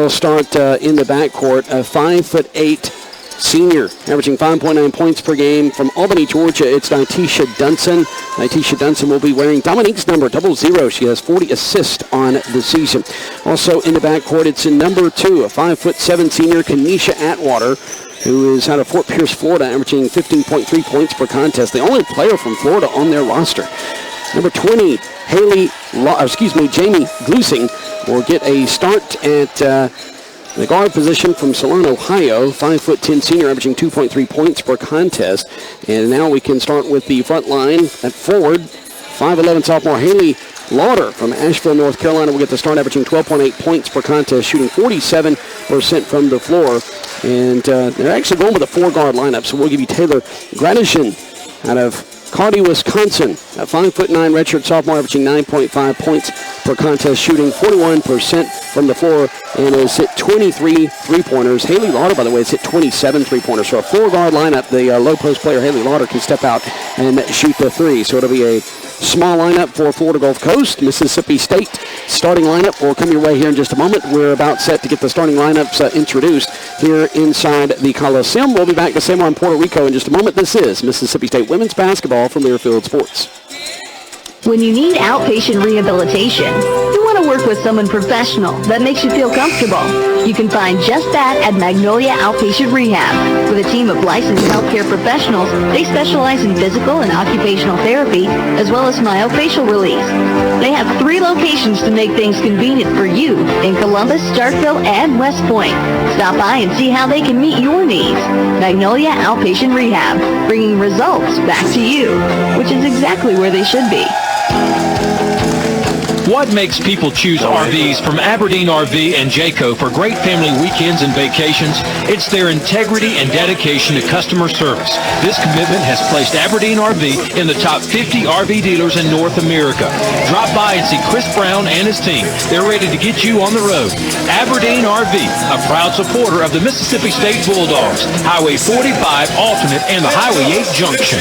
will start in the backcourt. A 5'8" senior, averaging 5.9 points per game from Albany, Georgia. It's Nytisha Dunson. Nytisha Dunson will be wearing Dominique's number, 00. She has 40 assists on the season. Also in the backcourt, it's in number 2, a 5'7" senior, Kenesha Atwater, who is out of Fort Pierce, Florida, averaging 15.3 points per contest. The only player from Florida on their roster. Number 20, Jamie Glusing will get a start at the guard position from Salon, Ohio, 5'10" senior, averaging 2.3 points per contest. And now we can start with the front line at forward. 5'11" sophomore Haley Lauder from Asheville, North Carolina will get the start, averaging 12.8 points per contest, shooting 47% from the floor. And they're actually going with a 4-guard lineup, so we'll give you Taylor Gradishin out of Kearney, Wisconsin, a 5'9" redshirt sophomore, averaging 9.5 points per contest, shooting 41% from the floor, and has hit 23 three-pointers. Haley Lauder, by the way, has hit 27 three-pointers. So a 4-guard lineup, the low-post player Haley Lauder can step out and shoot the three. So it'll be a small lineup for Florida Gulf Coast. Mississippi State starting lineup will come your way here in just a moment. We're about set to get the starting lineups introduced here inside the Coliseum. We'll be back to San Juan, Puerto Rico in just a moment. This is Mississippi State women's basketball from Learfield Sports. When you need outpatient rehabilitation, you want to work with someone professional that makes you feel comfortable. You can find just that at Magnolia Outpatient Rehab. With a team of licensed healthcare professionals, they specialize in physical and occupational therapy, as well as myofascial release. They have 3 locations to make things convenient for you in Columbus, Starkville, and West Point. Stop by and see how they can meet your needs. Magnolia Outpatient Rehab, bringing results back to you, which is exactly where they should be. What makes people choose RVs from Aberdeen RV and Jayco for great family weekends and vacations? It's their integrity and dedication to customer service. This commitment has placed Aberdeen RV in the top 50 RV dealers in North America. Drop by and see Chris Brown and his team. They're ready to get you on the road. Aberdeen RV, a proud supporter of the Mississippi State Bulldogs, Highway 45 alternate and the Highway 8 junction.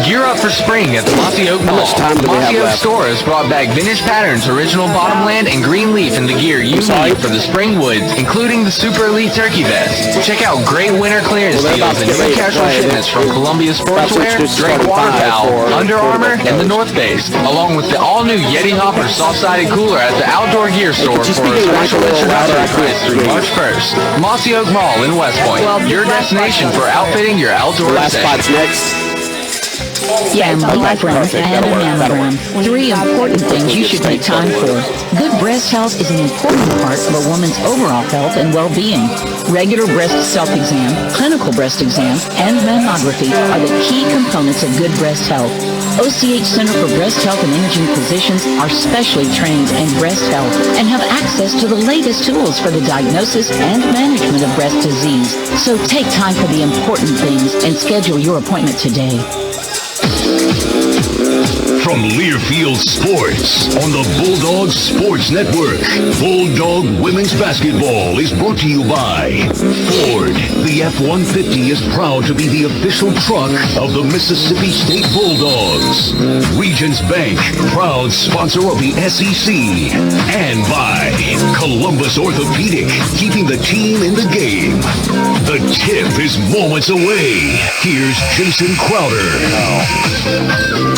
Gear up for spring at the Mossy Oak Mall. The Mossy Oak store has brought back vintage patterns, original bottomland, and green leaf in the gear you need for the spring woods, including the Super Elite Turkey Vest. Check out great winter clearance deals and new casual shipments from Columbia Sportswear, Drake Waterfowl, Under Armour, and the North Face, along with the all-new Yeti Hopper soft-sided cooler at the Outdoor Gear Store for a special introductory price through March 1st. Mossy Oak Mall in West Point, your destination for outfitting your outdoor session. Family, friends, and a mammogram. 3 important things you should make time for. Good breast health is an important part of a woman's overall health and well-being. Regular breast self-exam, clinical breast exam, and mammography are the key components of good breast health. OCH Center for Breast Health and Imaging physicians are specially trained in breast health and have access to the latest tools for the diagnosis and management of breast disease. So take time for the important things and schedule your appointment today. From Learfield Sports on the Bulldog Sports Network, Bulldog Women's Basketball is brought to you by Ford. The F-150 is proud to be the official truck of the Mississippi State Bulldogs. Regions Bank, proud sponsor of the SEC. And by Columbus Orthopedic, keeping the team in the game. The tip is moments away. Here's Jason Crowder.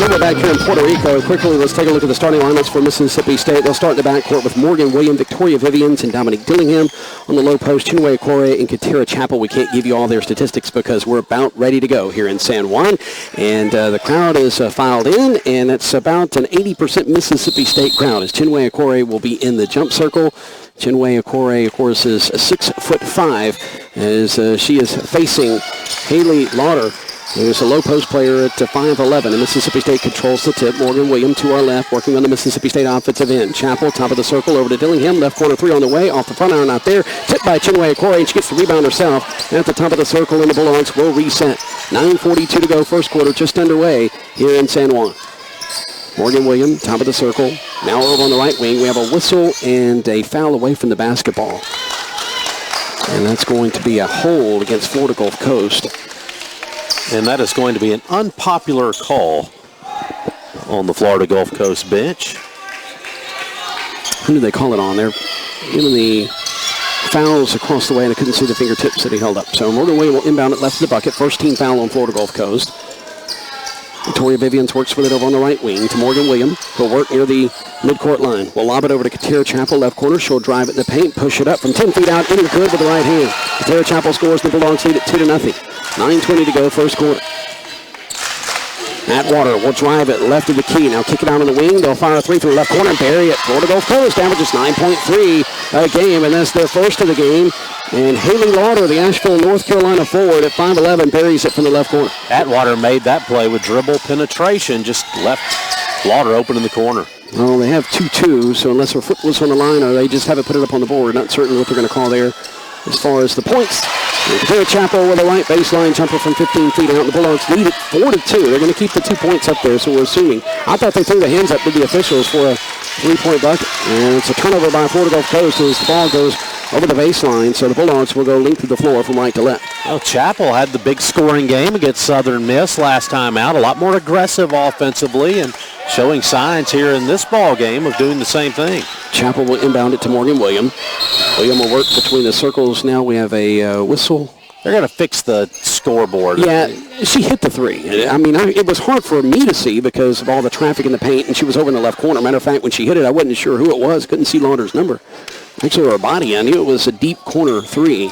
We're back here in Puerto Rico. Quickly, let's take a look at the starting lineups for Mississippi State. They'll start in the backcourt with Morgan Williams, Victoria Vivians, and Dominique Dillingham. On the low post, Chinwe Okore and Katira Chappell. We can't give you all their statistics because we're about ready to go here in San Juan. And the crowd is filed in, and it's about an 80% Mississippi State crowd as Chinwe Okore will be in the jump circle. Chinwe Okore, of course, is 6'5", as she is facing Haley Lauder, who is a low post player at 5'11", and Mississippi State controls the tip. Morgan Williams to our left, working on the Mississippi State offensive end. Chappell, top of the circle, over to Dillingham. Left corner 3 on the way. Off the front iron, not there. Tipped by Chinwe Okore, and she gets the rebound herself. At the top of the circle, and the Bulldogs will reset. 9:42 to go, first quarter just underway here in San Juan. Morgan Williams, top of the circle. Now over on the right wing, we have a whistle and a foul away from the basketball. And that's going to be a hold against Florida Gulf Coast. And that is going to be an unpopular call on the Florida Gulf Coast bench. who do they call it on? They're giving the fouls across the way, and I couldn't see the fingertips that he held up. So Morgan William will inbound it left of the bucket. First team foul on Florida Gulf Coast. Victoria Vivians works with it over on the right wing to Morgan William. He'll work near the midcourt line. We'll lob it over to Katera Chappell, left corner. She'll drive it in the paint, push it up from 10 feet out, any good with the right hand. Katera Chappell scores. The Bulldogs lead at 2-0. 9:20 to go, first quarter. Atwater will drive it left of the key. Now kick it out on the wing. They'll fire a three from the left corner and bury it. Florida Gulf Coast averages 9.3 a game, and that's their first of the game. And Haley Lauder, the Asheville, North Carolina forward at 5'11", buries it from the left corner. Atwater made that play with dribble penetration, just left Lauder open in the corner. Well, they have 2-2, so unless her foot was on the line or they just haven't put it up on the board, not certain what they're going to call there as far as the points. Katera Chappell with a right baseline jumper from 15 feet out. The Bulldogs lead it 4-2. They're going to keep the 2 points up there, so we're assuming. I thought they threw the hands up to the officials for a 3-point bucket. And it's a turnover by Florida Gulf Coast as the ball goes over the baseline, so the Bulldogs will go length of the floor from right to left. Well, Chappell had the big scoring game against Southern Miss last time out. A lot more aggressive offensively and showing signs here in this ball game of doing the same thing. Chappell will inbound it to Morgan William. William will work between the circles. Now we have a whistle. They're going to fix the scoreboard. Yeah, she hit the three. I mean, it was hard for me to see because of all the traffic in the paint, and she was over in the left corner. Matter of fact, when she hit it, I wasn't sure who it was. Couldn't see Lauder's number. Actually, her body, I knew it was a deep corner three.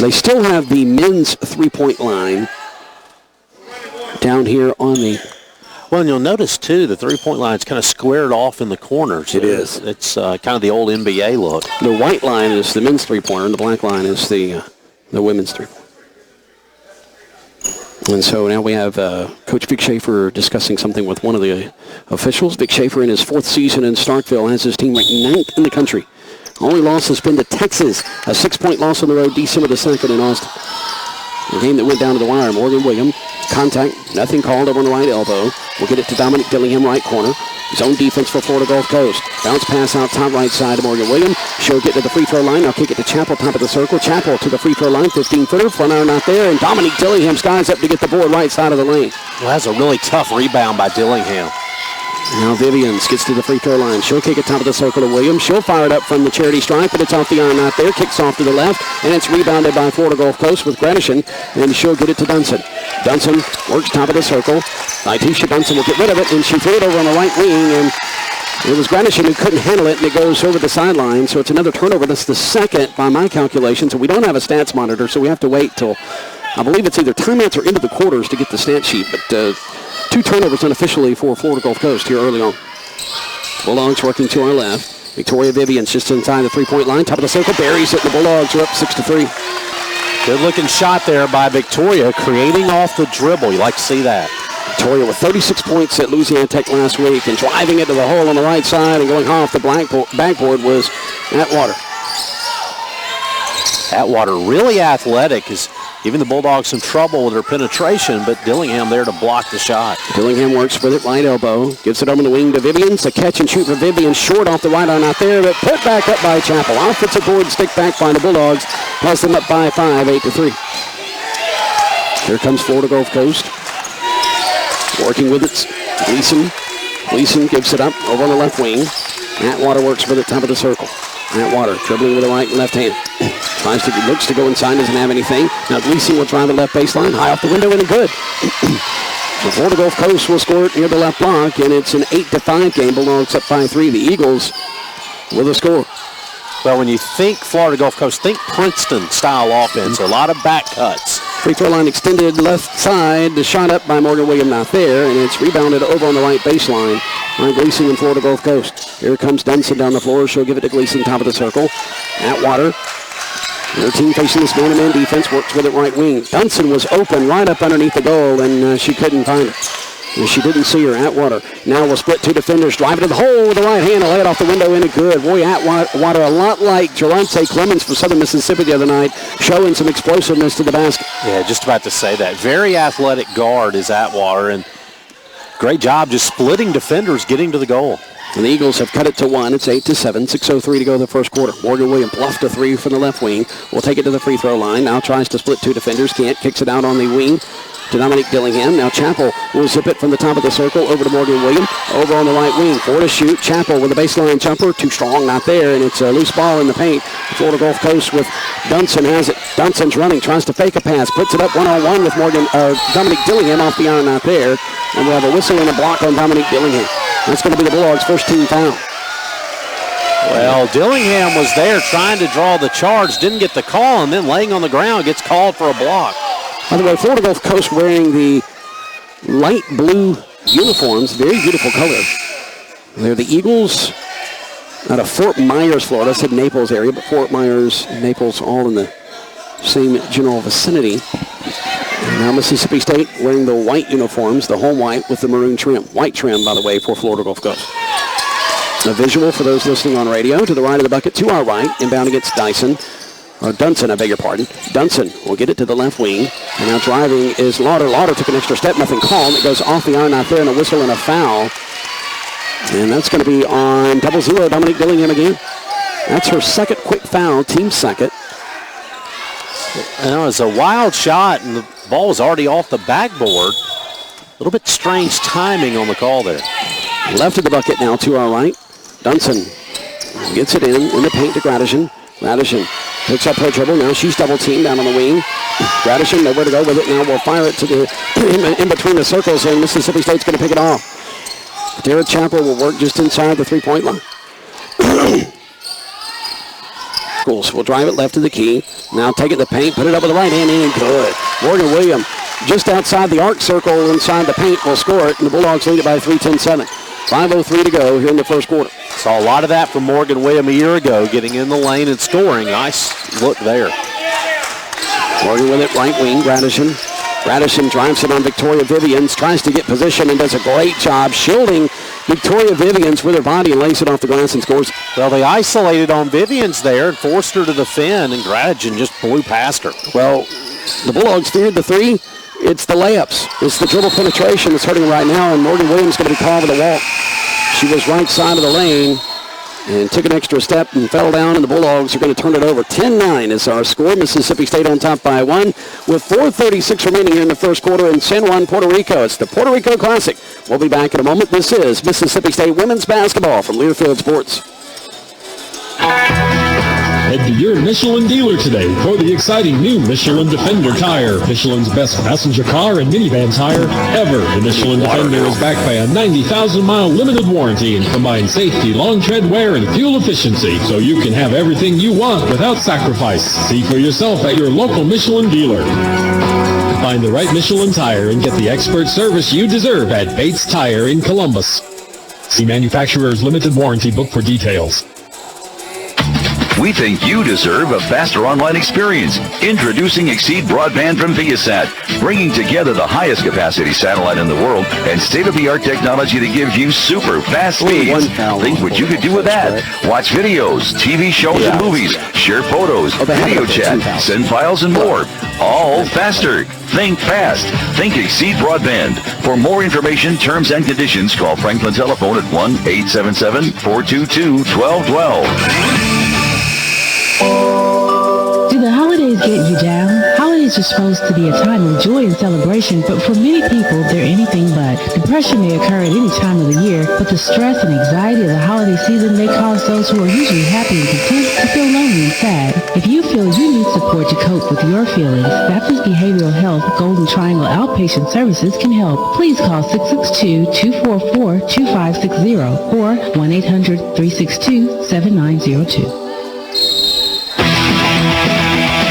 They still have the men's three-point line down here on the... Well, and you'll notice, too, the three-point line is kind of squared off in the corners. It is. It's kind of the old NBA look. The white line is the men's three-pointer, and the black line is the women's three-pointer. And so now we have Coach Vic Schaefer discussing something with one of the officials. Vic Schaefer, in his 4th season in Starkville, has his team ranked 9th in the country. Only loss has been to Texas, a 6-point loss on the road December the 2nd in Austin. The game that went down to the wire. Morgan Williams, contact, nothing called over on the right elbow. We'll get it to Dominic Dillingham, right corner. Zone defense for Florida Gulf Coast. Bounce pass out top right side to Morgan Williams. She'll get to the free throw line. Now kick it to Chappell, top of the circle. Chappell to the free throw line, 15-footer. Front iron not there. And Dominic Dillingham skies up to get the board right side of the lane. Well, that's a really tough rebound by Dillingham. Now Vivians gets to the free throw line. She'll kick it top of the circle to Williams. She'll fire it up from the charity stripe, but it's off the iron not there. Kicks off to the left, and it's rebounded by Florida Gulf Coast with Gradishin, and she'll get it to Dunson. Dunson works top of the circle. Tisha Dunson will get rid of it, and she threw it over on the right wing, and it was Gradishin who couldn't handle it, and it goes over the sideline. So it's another turnover. That's the second by my calculations, and we don't have a stats monitor, so we have to wait till, I believe it's either timeouts or into the quarters to get the stat sheet, but 2 turnovers unofficially for Florida Gulf Coast here early on. Bulldogs working to our left. Victoria Vivians just inside the three-point line. Top of the circle, buries it. The Bulldogs are up 6-3. Good-looking shot there by Victoria, creating off the dribble. You like to see that. Victoria with 36 points at Louisiana Tech last week, and driving it to the hole on the right side and going off the backboard was Atwater. Atwater really athletic, is giving the Bulldogs some trouble with her penetration, but Dillingham there to block the shot. Dillingham works with it, right elbow. Gives it over the wing to Vivians. A catch and shoot for Vivians. Short off the right arm out there, but put back up by Chappell. Offensive board stick back by the Bulldogs. Has them up by 5, 8-3. Here comes Florida Gulf Coast. Working with it, Gleason. Gleason gives it up over on the left wing. Atwater works with it, top of the circle. Atwater dribbling with the right and left hand. Looks to go inside, doesn't have anything. Now Gleason will drive the left baseline, high off the window, and a good. The Florida Gulf Coast will score it near the left block, and it's an 8-5 game. Bulldogs up by 3. The Eagles with a score. Well, when you think Florida Gulf Coast, think Princeton-style offense. A lot of back cuts. Free throw line extended left side. The shot up by Morgan Williams not there, and it's rebounded over on the right baseline by Gleason and Florida Gulf Coast. Here comes Dunson down the floor. She'll give it to Gleason, top of the circle. Atwater. Their team facing this man-to-man defense, works with it right wing. Dunson was open right up underneath the goal, and she couldn't find it. She didn't see her. Atwater now will split 2 defenders, drive it to the hole with the right hand, lay it off the window in a good. Boy, Atwater a lot like Gerante Clemens for Southern Mississippi the other night, showing some explosiveness to the basket. Yeah, just about to say that. Very athletic guard is Atwater, and great job just splitting defenders, getting to the goal. And the Eagles have cut it to 1. It's 8-7. 6:03 to go in the first quarter. Morgan Williams bluffed a 3 from the left wing. Will take it to the free throw line. Now tries to split 2 defenders. Can't. Kicks it out on the wing to Dominique Dillingham. Now Chappell will zip it from the top of the circle over to Morgan Williams. Over on the right wing, 4 to shoot. Chappell with a baseline jumper. Too strong, not there, and it's a loose ball in the paint. Florida Gulf Coast with Dunson has it. Dunson's running, tries to fake a pass, puts it up one-on-one with Dominique Dillingham off the iron, not there. And we'll have a whistle and a block on Dominique Dillingham. That's going to be the Bulldogs' first team foul. Well, Dillingham was there trying to draw the charge, didn't get the call, and then laying on the ground gets called for a block. By the way, Florida Gulf Coast wearing the light blue uniforms, very beautiful color. They're the Eagles out of Fort Myers, Florida. I said Naples area, but Fort Myers and Naples all in the same general vicinity. And now Mississippi State wearing the white uniforms, the home white with the maroon trim. White trim, by the way, for Florida Gulf Coast. A visual for those listening on radio. To the right of the bucket, to our right, inbound against Dunson, I beg your pardon. Dunson will get it to the left wing. And now driving is Lauder. Lauder took an extra step, nothing called. It goes off the iron out there, and a whistle and a foul. And that's going to be on 0-0, Dominique Dillingham again. That's her second quick foul, team second. And it was a wild shot, and the ball was already off the backboard. A little bit strange timing on the call there. Left of the bucket now to our right. Dunson gets it in the paint to Gradishin. Gradishin picks up her dribble. Now she's double teamed down on the wing. Gradishin nowhere to go with it. Now we'll fire it to the in between the circles, and Mississippi State's going to pick it off. Jared Chappell will work just inside the three-point line. Schools will drive it left of the key. Now take it to the paint, put it up with the right hand in, good. Morgan Williams just outside the arc circle inside the paint will score it, and the Bulldogs lead it by 3-10-7. 5:03 to go here in the first quarter. Saw a lot of that from Morgan Williams a year ago, getting in the lane and scoring. Nice look there. Morgan with it, right wing, Gradishin. Gradishin drives it on Victoria Vivians, tries to get position and does a great job shielding Victoria Vivians with her body and lays it off the glass and scores. Well, they isolated on Vivians there and forced her to defend, and Gradishin just blew past her. Well, the Bulldogs feared the three. It's the layups. It's the dribble penetration that's hurting right now, and Morgan Williams going to be called with a walk. She was right side of the lane and took an extra step and fell down, and the Bulldogs are going to turn it over. 10-9 is our score. Mississippi State on top by 1 with 4:36 remaining here in the first quarter in San Juan, Puerto Rico. It's the Puerto Rico Classic. We'll be back in a moment. This is Mississippi State women's basketball from Learfield Sports. Head to your Michelin dealer today for the exciting new Michelin Defender tire. Michelin's best passenger car and minivan tire ever. The Michelin Defender is backed by a 90,000-mile limited warranty and combines safety, long tread wear, and fuel efficiency, so you can have everything you want without sacrifice. See for yourself at your local Michelin dealer. Find the right Michelin tire and get the expert service you deserve at Bates Tire in Columbus. See manufacturer's limited warranty book for details. We think you deserve a faster online experience. Introducing Exceed Broadband from Viasat, bringing together the highest capacity satellite in the world and state-of-the-art technology that gives you super fast speeds. Think what you could do with that. Watch videos, TV shows and movies, share photos, video chat, send files and more. All faster. Think fast. Think Exceed Broadband. For more information, terms and conditions, call Franklin Telephone at 1-877-422-1212. Do the holidays get you down? Holidays are supposed to be a time of joy and celebration, but for many people, they're anything but. Depression may occur at any time of the year, but the stress and anxiety of the holiday season may cause those who are usually happy and content to feel lonely and sad. If you feel you need support to cope with your feelings, Baptist Behavioral Health Golden Triangle Outpatient Services can help. Please call 662-244-2560 or 1-800-362-7902.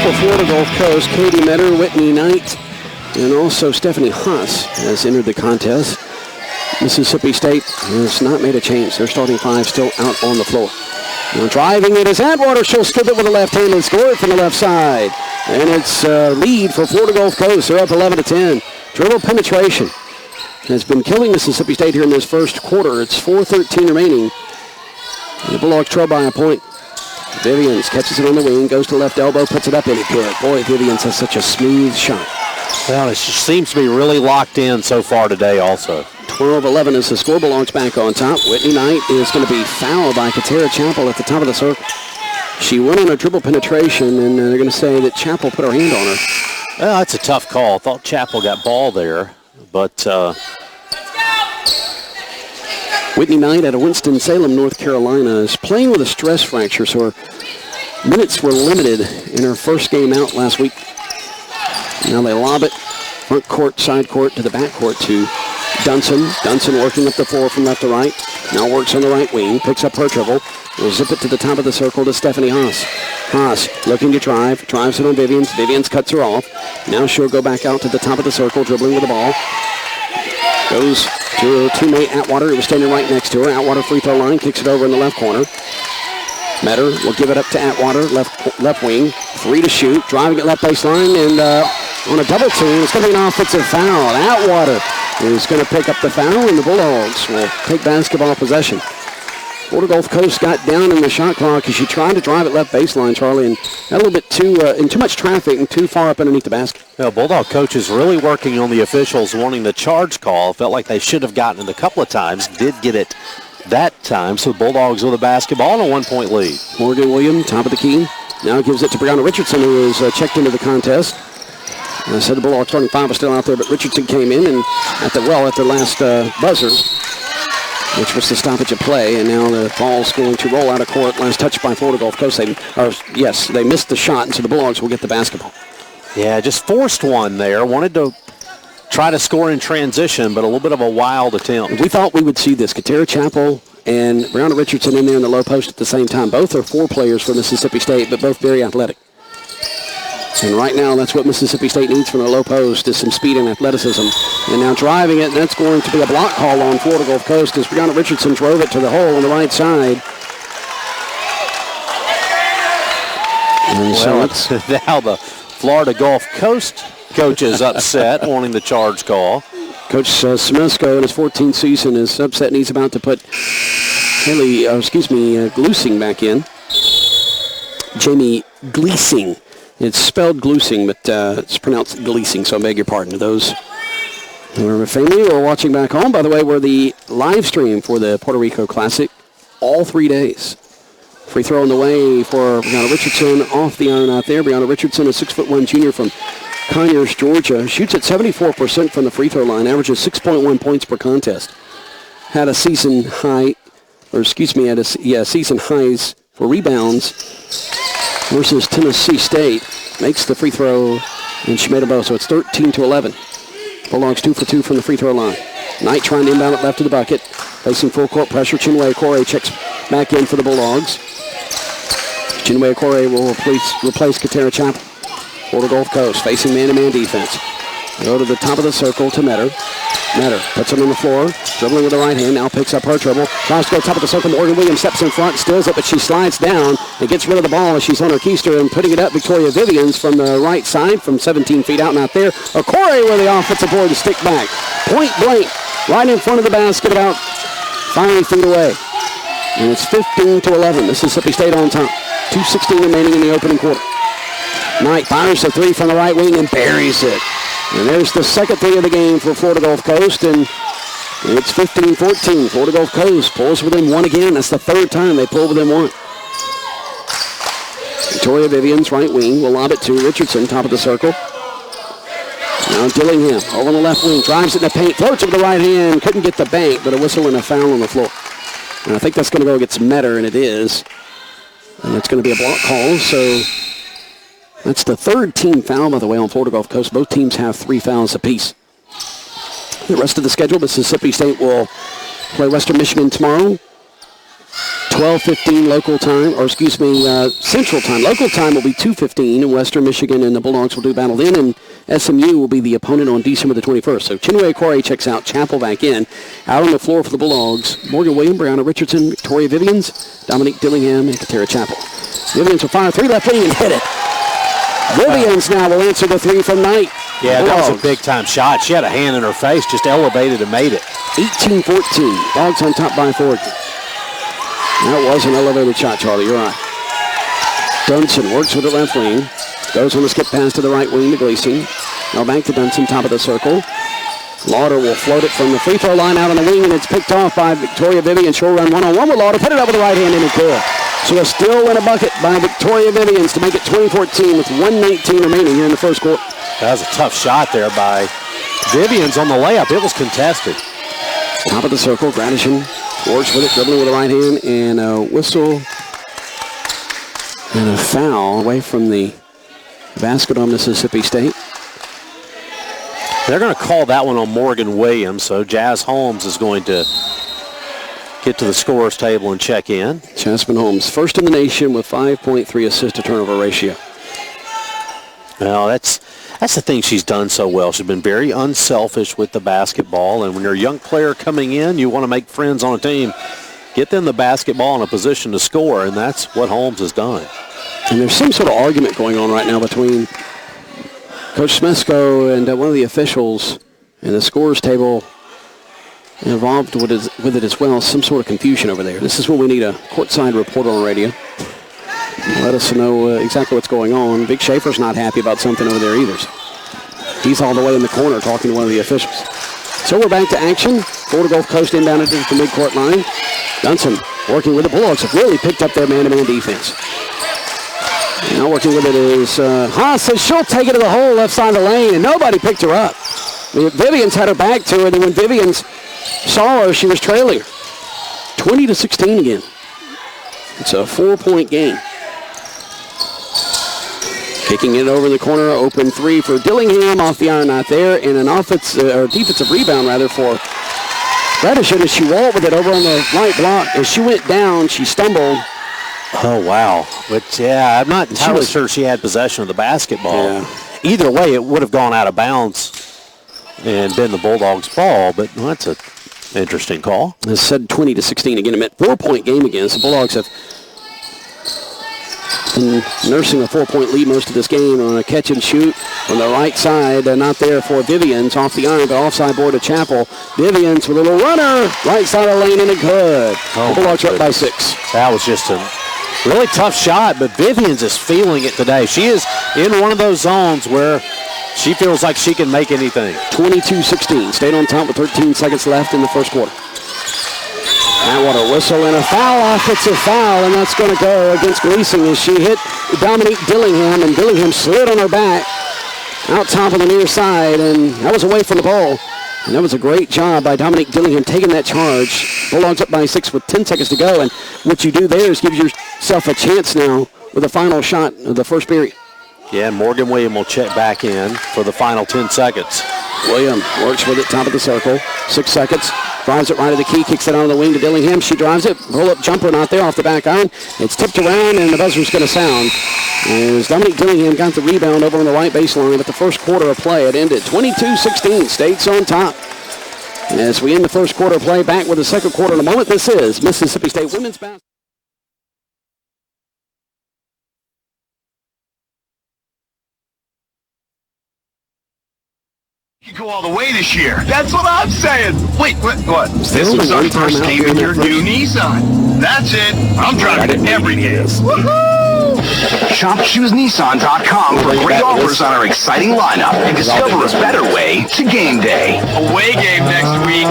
For Florida Gulf Coast, Katie Metter, Whitney Knight, and also Stephanie Haas has entered the contest. Mississippi State has not made a change. Their starting five still out on the floor. Now driving it is Atwater. She'll strip it with the left hand and score it from the left side. And it's a lead for Florida Gulf Coast. They're up 11-10. Dribble penetration has been killing Mississippi State here in this first quarter. It's 4:13 remaining. The Bulldogs trail by a point. Vivians catches it on the wing, goes to left elbow, puts it up any good. Boy, Vivians has such a smooth shot. Well, it seems to be really locked in so far today also. 12-11 as the score. Belongs back on top. Whitney Knight is going to be fouled by Katera Chappell at the top of the circle. She went on a dribble penetration, and they're going to say that Chappell put her hand on her. Well, that's a tough call. Thought Chapel got ball there, but Whitney Knight out of Winston-Salem, North Carolina, is playing with a stress fracture, so her minutes were limited in her first game out last week. Now they lob it front court, side court to the back court to Dunson. Dunson working up the floor from left to right. Now works on the right wing, picks up her dribble. Will zip it to the top of the circle to Stephanie Haas. Haas looking to drives it on Vivians. Vivians cuts her off. Now she'll go back out to the top of the circle, dribbling with the ball. Goes to her teammate Atwater, who was standing right next to her. Atwater free throw line, kicks it over in the left corner. Metter will give it up to Atwater, left wing. 3 to shoot, driving it left baseline, and on a double team, it's going to be an offensive foul. Atwater is going to pick up the foul, and the Bulldogs will take basketball possession. Florida Gulf Coast got down in the shot clock as she tried to drive it left baseline, Charlie, and got a little bit too much traffic and too far up underneath the basket. Well, Bulldog coaches really working on the officials wanting the charge call. Felt like they should have gotten it a couple of times. Did get it that time, so the Bulldogs with the basketball and a 1-point lead. Morgan Williams, top of the key. Now gives it to Brianna Richardson, who is checked into the contest. I said the Bulldogs starting 5 was still out there, but Richardson came in and at the last buzzer, which was the stoppage of play, and now the ball's going to roll out of court. Last touch by Florida Gulf Coast. They missed the shot, and so the Bulldogs will get the basketball. Yeah, just forced one there. Wanted to try to score in transition, but a little bit of a wild attempt. We thought we would see this. Katera Chappell and Brianna Richardson in there in the low post at the same time. Both are 4 players for Mississippi State, but both very athletic. And right now, that's what Mississippi State needs from their low post is some speed and athleticism. And now driving it, that's going to be a block call on Florida Gulf Coast as Brianna Richardson drove it to the hole on the right side. And well, so now the Florida Gulf Coast coach is upset, wanting the charge call. Coach Smesco in his 14th season is upset, and he's about to put Glusing back in. Jamie Gleasing. It's spelled Glusing, but it's pronounced Gleasing, so I beg your pardon to those who are family or watching back home. By the way, we're the live stream for the Puerto Rico Classic all 3 days. Free throw on the way for Brianna Richardson off the iron out there. Brianna Richardson, a 6'1" junior from Conyers, Georgia, shoots at 74% from the free throw line, averages 6.1 points per contest. Had a season high, season highs for rebounds versus Tennessee State. Makes the free throw, and she made a both, so it's 13-11. Bulldogs 2 for 2 from the free throw line. Knight trying to inbound it left to the bucket. Facing full court pressure, Chinwe Okorie checks back in for the Bulldogs. Chinwe Okorie will replace Katera Chappell. Florida Gulf Coast facing man-to-man defense. Go to the top of the circle to Metter. Metter puts it on the floor, dribbling with the right hand, now picks up her dribble. Tries to go top of the circle. Morgan Williams steps in front, steals it, but she slides down and gets rid of the ball as she's on her keister and putting it up. Victoria Vivians from the right side from 17 feet out and out there. Okorie with the offensive board to stick back. Point blank, right in front of the basket, about 5 feet away. And it's 15-11. Mississippi State on top. 2:16 remaining in the opening quarter. Knight fires the 3 from the right wing and buries it. And there's the second 3 of the game for Florida Gulf Coast, and it's 15-14. Florida Gulf Coast pulls within 1 again. That's the 3rd time they pull within 1. Victoria Vivians, right wing, will lob it to Richardson, top of the circle. Now Dillingham over on the left wing, drives it in the paint, floats with the right hand, couldn't get the bank, but a whistle and a foul on the floor. And I think that's going to go against Metter, and it is. And it's going to be a block call, so that's the 3rd team foul, by the way, on Florida Gulf Coast. Both teams have 3 fouls apiece. The rest of the schedule, Mississippi State will play Western Michigan tomorrow. 12:15 local time, Central time. Local time will be 2:15, and Western Michigan and the Bulldogs will do battle then, and SMU will be the opponent on December the 21st. So Chinwe Okorie checks out, Chappell back in. Out on the floor for the Bulldogs, Morgan Williams, Brianna Richardson, Victoria Vivians, Dominique Dillingham, and Katera Chappell. Vivians will fire 3 left wing and hit it. Vivians now will answer the 3 from Knight. Yeah, that was a big-time shot. She had a hand in her face, just elevated and made it. 18-14. Dogs on top by 4. That was an elevated shot, Charlie. You're right. Dunson works with the left wing. Goes on the skip pass to the right wing to Gleasing. Now back to Dunson, top of the circle. Lauder will float it from the free throw line out on the wing, and it's picked off by Victoria Vivians. She'll run one-on-one with Lauder. Put it up with the right hand and it's good. So a steal and a bucket by Victoria Vivians to make it 20-14 with 1:19 remaining here in the first quarter. That was a tough shot there by Vivians on the layup. It was contested. Top of the circle, Gradishin works with it, dribbling with the right hand, and a whistle and a foul away from the basket on Mississippi State. They're going to call that one on Morgan Williams, so Jazz Holmes is going to get to the scorer's table and check in. Jasmine Holmes, first in the nation with 5.3 assist-to-turnover ratio. Well, that's the thing she's done so well. She's been very unselfish with the basketball, and when you're a young player coming in, you want to make friends on a team. Get them the basketball in a position to score, and that's what Holmes has done. And there's some sort of argument going on right now between Coach Smesko and one of the officials in the scorer's table involved with it as well. Some sort of confusion over there. This is when we need a courtside reporter on radio. Let us know exactly what's going on. Vic Schaefer's not happy about something over there either. He's all the way in the corner talking to one of the officials. So we're back to action. Florida Gulf Coast inbounded to the midcourt line. Dunson working with the Bulldogs have really picked up their man-to-man defense. Now working with it is Haas says she'll take it to the hole left side of the lane, and nobody picked her up. Vivians had her back to her, and then when Vivians saw her, she was trailing her. 20-16 again. It's a 4-point game. Kicking it over in the corner, open three for Dillingham, off the iron, not there, and an defensive rebound rather for Gradishin as she walled with it over on the right block. As she went down, she stumbled. Oh, wow. But, yeah, I'm not entirely sure she had possession of the basketball. Yeah. Either way, it would have gone out of bounds and been the Bulldogs' ball, but that's an interesting call. As said, 20-16 again. It meant 4-point game again. So Bulldogs have been nursing a 4-point lead most of this game on a catch and shoot on the right side. Not there for Vivians off the iron, but offside board to Chappell. Vivians with a little runner, right side of the lane, and it good. The Bulldogs are up by 6. That was just a really tough shot, but Vivians is feeling it today. She is in one of those zones where she feels like she can make anything. 22-16. Stayed on top with 13 seconds left in the first quarter. Atwater whistle and a foul, offensive foul, and that's going to go against Gleason as she hit Dominique Dillingham, and Dillingham slid on her back out top on the near side, and that was away from the ball. And that was a great job by Dominique Dillingham taking that charge. Bulldogs up by 6 with 10 seconds to go, and what you do there is give yourself a chance now with the final shot of the first period. Yeah, Morgan Williams will check back in for the final 10 seconds. Williams works with it, top of the circle. 6 seconds. Drives it right to the key, kicks it out of the wing to Dillingham. She drives it. Pull-up jumper not there off the back iron. It's tipped around, and the buzzer's going to sound. As Dominique Dillingham got the rebound over on the right baseline at the first quarter of play. It ended 22-16. State's on top. As we end the first quarter of play, back with the second quarter in a moment. This is Mississippi State women's basketball. You go all the way this year. That's what I'm saying. Wait, what? This is our first game in your new Nissan. That's it. I'm driving it every day. Woohoo! Shop ChooseNissan.com for great offers on our exciting lineup and discover a better way to game day. Away game next week.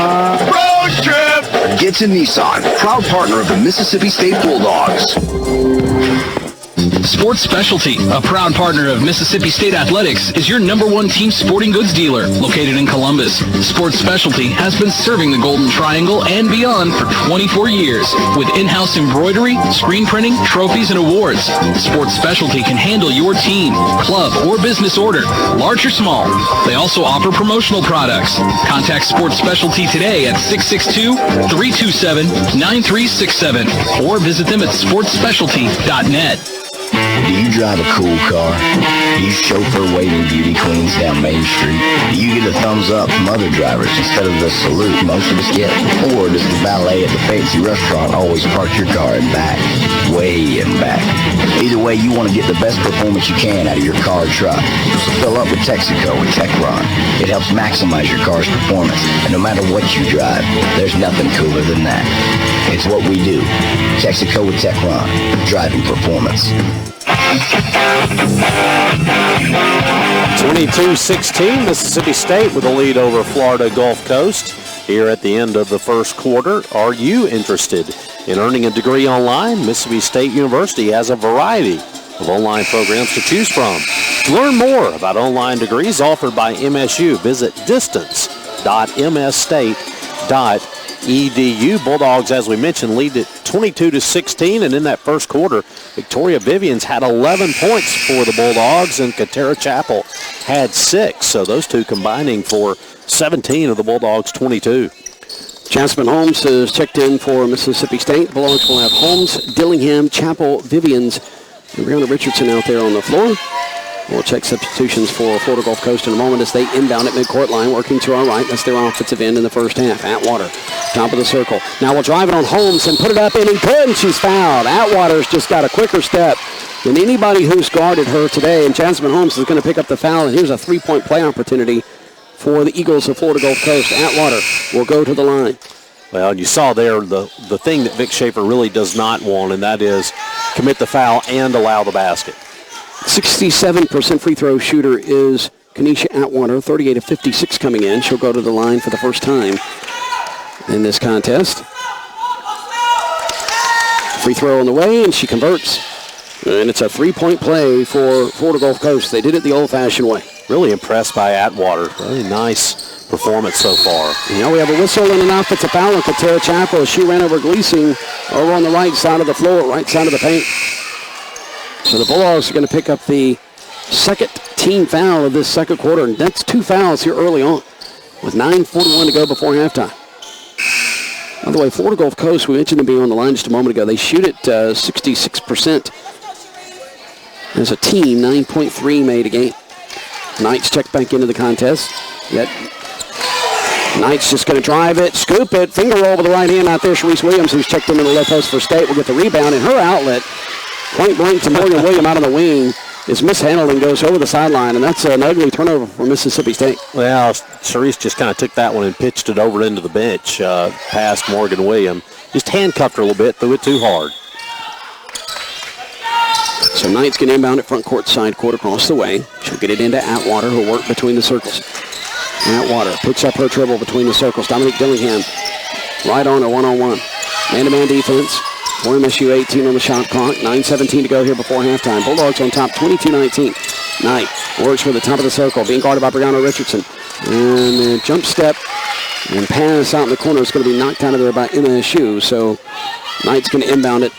Road trip! Get to Nissan, proud partner of the Mississippi State Bulldogs. Sports Specialty, a proud partner of Mississippi State Athletics, is your #1 team sporting goods dealer located in Columbus. Sports Specialty has been serving the Golden Triangle and beyond for 24 years with in-house embroidery, screen printing, trophies, and awards. Sports Specialty can handle your team, club, or business order, large or small. They also offer promotional products. Contact Sports Specialty today at 662-327-9367 or visit them at sportsspecialty.net. Do you drive a cool car? Do you chauffeur waiting beauty queens down Main Street? Do you get a thumbs up from other drivers instead of the salute most of us get? Or does the valet at the fancy restaurant always park your car in back? Way in back. Either way, you want to get the best performance you can out of your car or truck. So fill up with Texaco with Techron. It helps maximize your car's performance. And no matter what you drive, there's nothing cooler than that. It's what we do. Texaco with Techron. Driving performance. 22-16, Mississippi State with a lead over Florida Gulf Coast here at the end of the first quarter. Are you interested in earning a degree online? Mississippi State University has a variety of online programs to choose from. To learn more about online degrees offered by MSU, visit distance.msstate.edu. Bulldogs, as we mentioned, lead at 22-16, and in that first quarter, Victoria Vivians had 11 points for the Bulldogs, and Katera Chapel had 6. So those two combining for 17 of the Bulldogs' 22. Jasmine Holmes is checked in for Mississippi State. The Bulldogs will have Holmes, Dillingham, Chapel, Vivians, and Brianna Richardson out there on the floor. We'll check substitutions for Florida Gulf Coast in a moment as they inbound at midcourt line, working to our right. That's their offensive end in the first half. Atwater, top of the circle. Now we'll drive it on Holmes and put it up, and he could, and she's fouled. Atwater's just got a quicker step than anybody who's guarded her today, and Jasmine Holmes is going to pick up the foul, and here's a three-point play opportunity for the Eagles of Florida Gulf Coast. Atwater will go to the line. Well, you saw there the thing that Vic Schaefer really does not want, and that is commit the foul and allow the basket. 67% free throw shooter is Kanisha Atwater, 38 of 56 coming in. She'll go to the line for the first time in this contest. Free throw on the way, and she converts. And it's a three-point play for Florida Gulf Coast. They did it the old-fashioned way. Really impressed by Atwater. Really nice performance so far. Now we have a whistle and an offensive foul on Katera Chapel as she ran over Gleasing over on the right side of the floor, right side of the paint. So the Bulldogs are going to pick up the second team foul of this second quarter, and that's 2 fouls here early on with 9:41 to go before halftime. By the way, Florida Gulf Coast, we mentioned them being on the line just a moment ago. They shoot at 66% as a team, 9.3 made a game. Knights check back into the contest. Yet Knights just going to drive it, scoop it, finger roll with the right hand out there. Sharice Williams, who's checked in the left post for State, will get the rebound, and her outlet point blank to Morgan Williams out of the wing is mishandled and goes over the sideline, and that's an ugly turnover for Mississippi State. Well, Sharice just kind of took that one and pitched it over into the bench past Morgan Williams. Just handcuffed her a little bit, threw it too hard. So Knights can inbound at front court side, court across the way. She'll get it into Atwater, who'll work between the circles. Atwater picks up her dribble between the circles. Dominique Dillingham right on her one-on-one. Man-to-man defense. For MSU, 18 on the shot clock. 9:17 to go here before halftime. Bulldogs on top, 22-19. Knight works for the top of the circle, being guarded by Brianna Richardson. And the jump step and pass out in the corner is going to be knocked out of there by MSU. So Knight's going to inbound it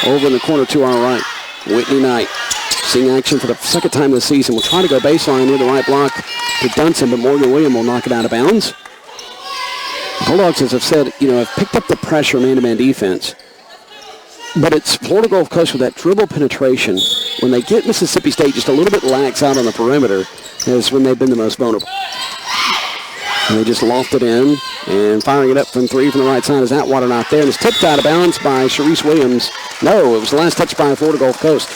over in the corner to our right. Whitney Knight seeing action for the second time this season. Will try to go baseline near the right block to Dunson, but Morgan Williams will knock it out of bounds. Bulldogs, as I've said, have picked up the pressure man-to-man defense. But it's Florida Gulf Coast with that dribble penetration. When they get Mississippi State just a little bit lax out on the perimeter is when they've been the most vulnerable. And they just loft it in, and firing it up from three from the right side is Atwater not there. And it's tipped out of bounds by Sharice Williams. No, it was the last touch by Florida Gulf Coast.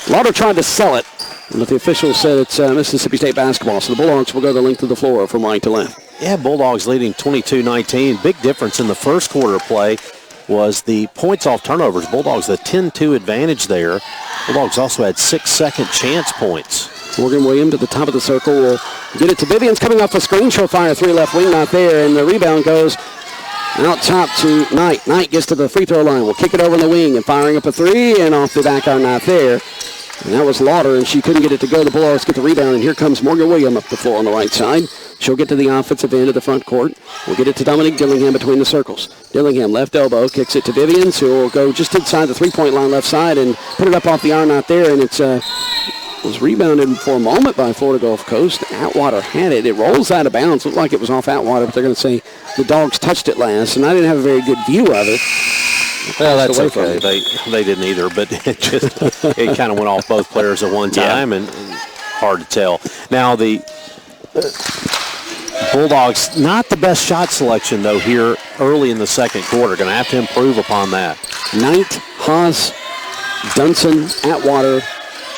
Lauder tried to sell it, but the officials said it's Mississippi State basketball. So the Bulldogs will go the length of the floor from right to left. Yeah, Bulldogs leading 22-19. Big difference in the first quarter play was the points off turnovers. Bulldogs the 10-2 advantage there. Bulldogs also had 6 second chance points. Morgan Williams at the top of the circle will get it to Vivians coming off a screen. She'll fire three left wing, not there, and the rebound goes out top to Knight. Knight gets to the free throw line. Will kick it over in the wing and firing up a three, and off the back iron, not there. And that was Lauder, and she couldn't get it to go. The Bulldogs get the rebound, and here comes Morgan Williams up the floor on the right side. She'll get to the offensive end of the front court. We'll get it to Dominique Dillingham between the circles. Dillingham, left elbow, kicks it to Vivians, who will go just inside the three-point line left side and put it up off the iron, not there, and it's was rebounded for a moment by Florida Gulf Coast. Atwater had it. It rolls out of bounds. Looked like it was off Atwater, but they're going to say the Dogs touched it last, and I didn't have a very good view of it. Well, that's okay. They didn't either, but it kind of went off both players at one time, and hard to tell. Now the Bulldogs, not the best shot selection though here early in the second quarter. Going to have to improve upon that. Knight, Haas, Dunson, Atwater,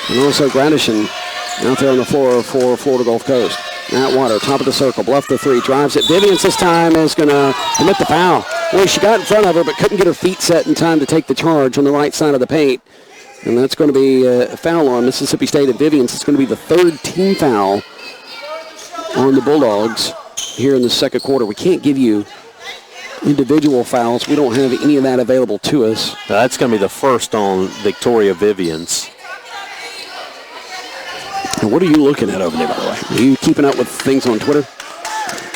and also Gradishin out there on the floor for Florida Gulf Coast. Atwater, top of the circle, bluff the three, drives it. Vivians this time is going to commit the foul. Well, she got in front of her, but couldn't get her feet set in time to take the charge on the right side of the paint. And that's going to be a foul on Mississippi State and Vivians. It's going to be the third team foul on the Bulldogs here in the second quarter. We can't give you individual fouls. We don't have any of that available to us. That's going to be the first on Victoria Vivians. And what are you looking at over there, by the way? Are you keeping up with things on Twitter?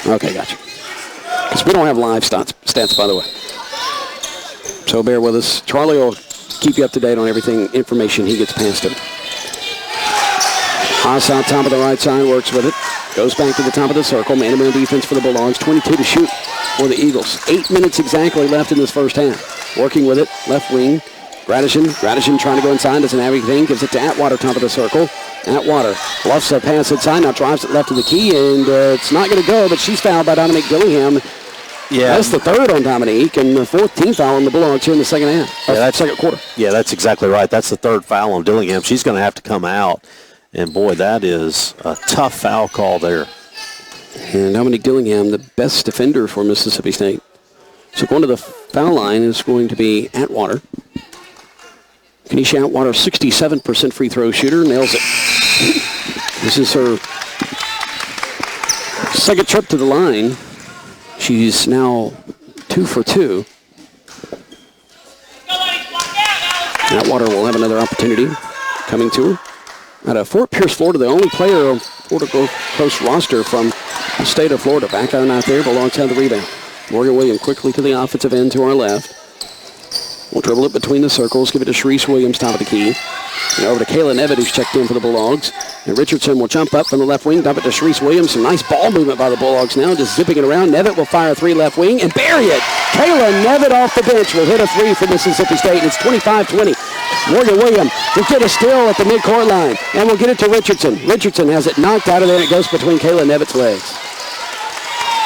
Okay, gotcha. Because we don't have live stats, by the way. So bear with us. Charlie will keep you up to date on everything, information he gets past him. Haas out top of the right side, works with it. Goes back to the top of the circle. Man-to-man defense for the Bulldogs. 22 to shoot for the Eagles. 8 minutes exactly left in this first half. Working with it, left wing. Gradishin trying to go inside, doesn't have anything. Gives it to Atwater, top of the circle. Atwater bluffs a pass inside, now drives it left of the key, and it's not going to go, but she's fouled by Dominique Dillingham. Yeah, that's the third on Dominique, and the fourth team foul on the Bulldogs here in the second half. Yeah, that's second quarter. Yeah, that's exactly right. That's the third foul on Dillingham. She's going to have to come out, and boy, that is a tough foul call there. And Dominique Dillingham, the best defender for Mississippi State. So going to the foul line is going to be Atwater. Kenesha Atwater, 67% free throw shooter, nails it. This is her second trip to the line. She's now 2 for 2. Atwater will have another opportunity coming to her. Out of Fort Pierce, Florida, the only player on Florida Gulf Coast roster from the state of Florida. Back out there, Bulldogs have the rebound. Morgan Williams quickly to the offensive end to our left. We'll dribble it between the circles, give it to Sharice Williams, top of the key. And over to Kayla Nevitt, who's checked in for the Bulldogs. And Richardson will jump up from the left wing, dump it to Sharice Williams. Some nice ball movement by the Bulldogs now, just zipping it around. Nevitt will fire a three left wing and bury it. Kayla Nevitt off the bench will hit a three for Mississippi State, and it's 25-20. Morgan Williams will get a steal at the midcourt line, and we'll get it to Richardson. Richardson has it knocked out of there, and it goes between Kayla Nevitt's legs.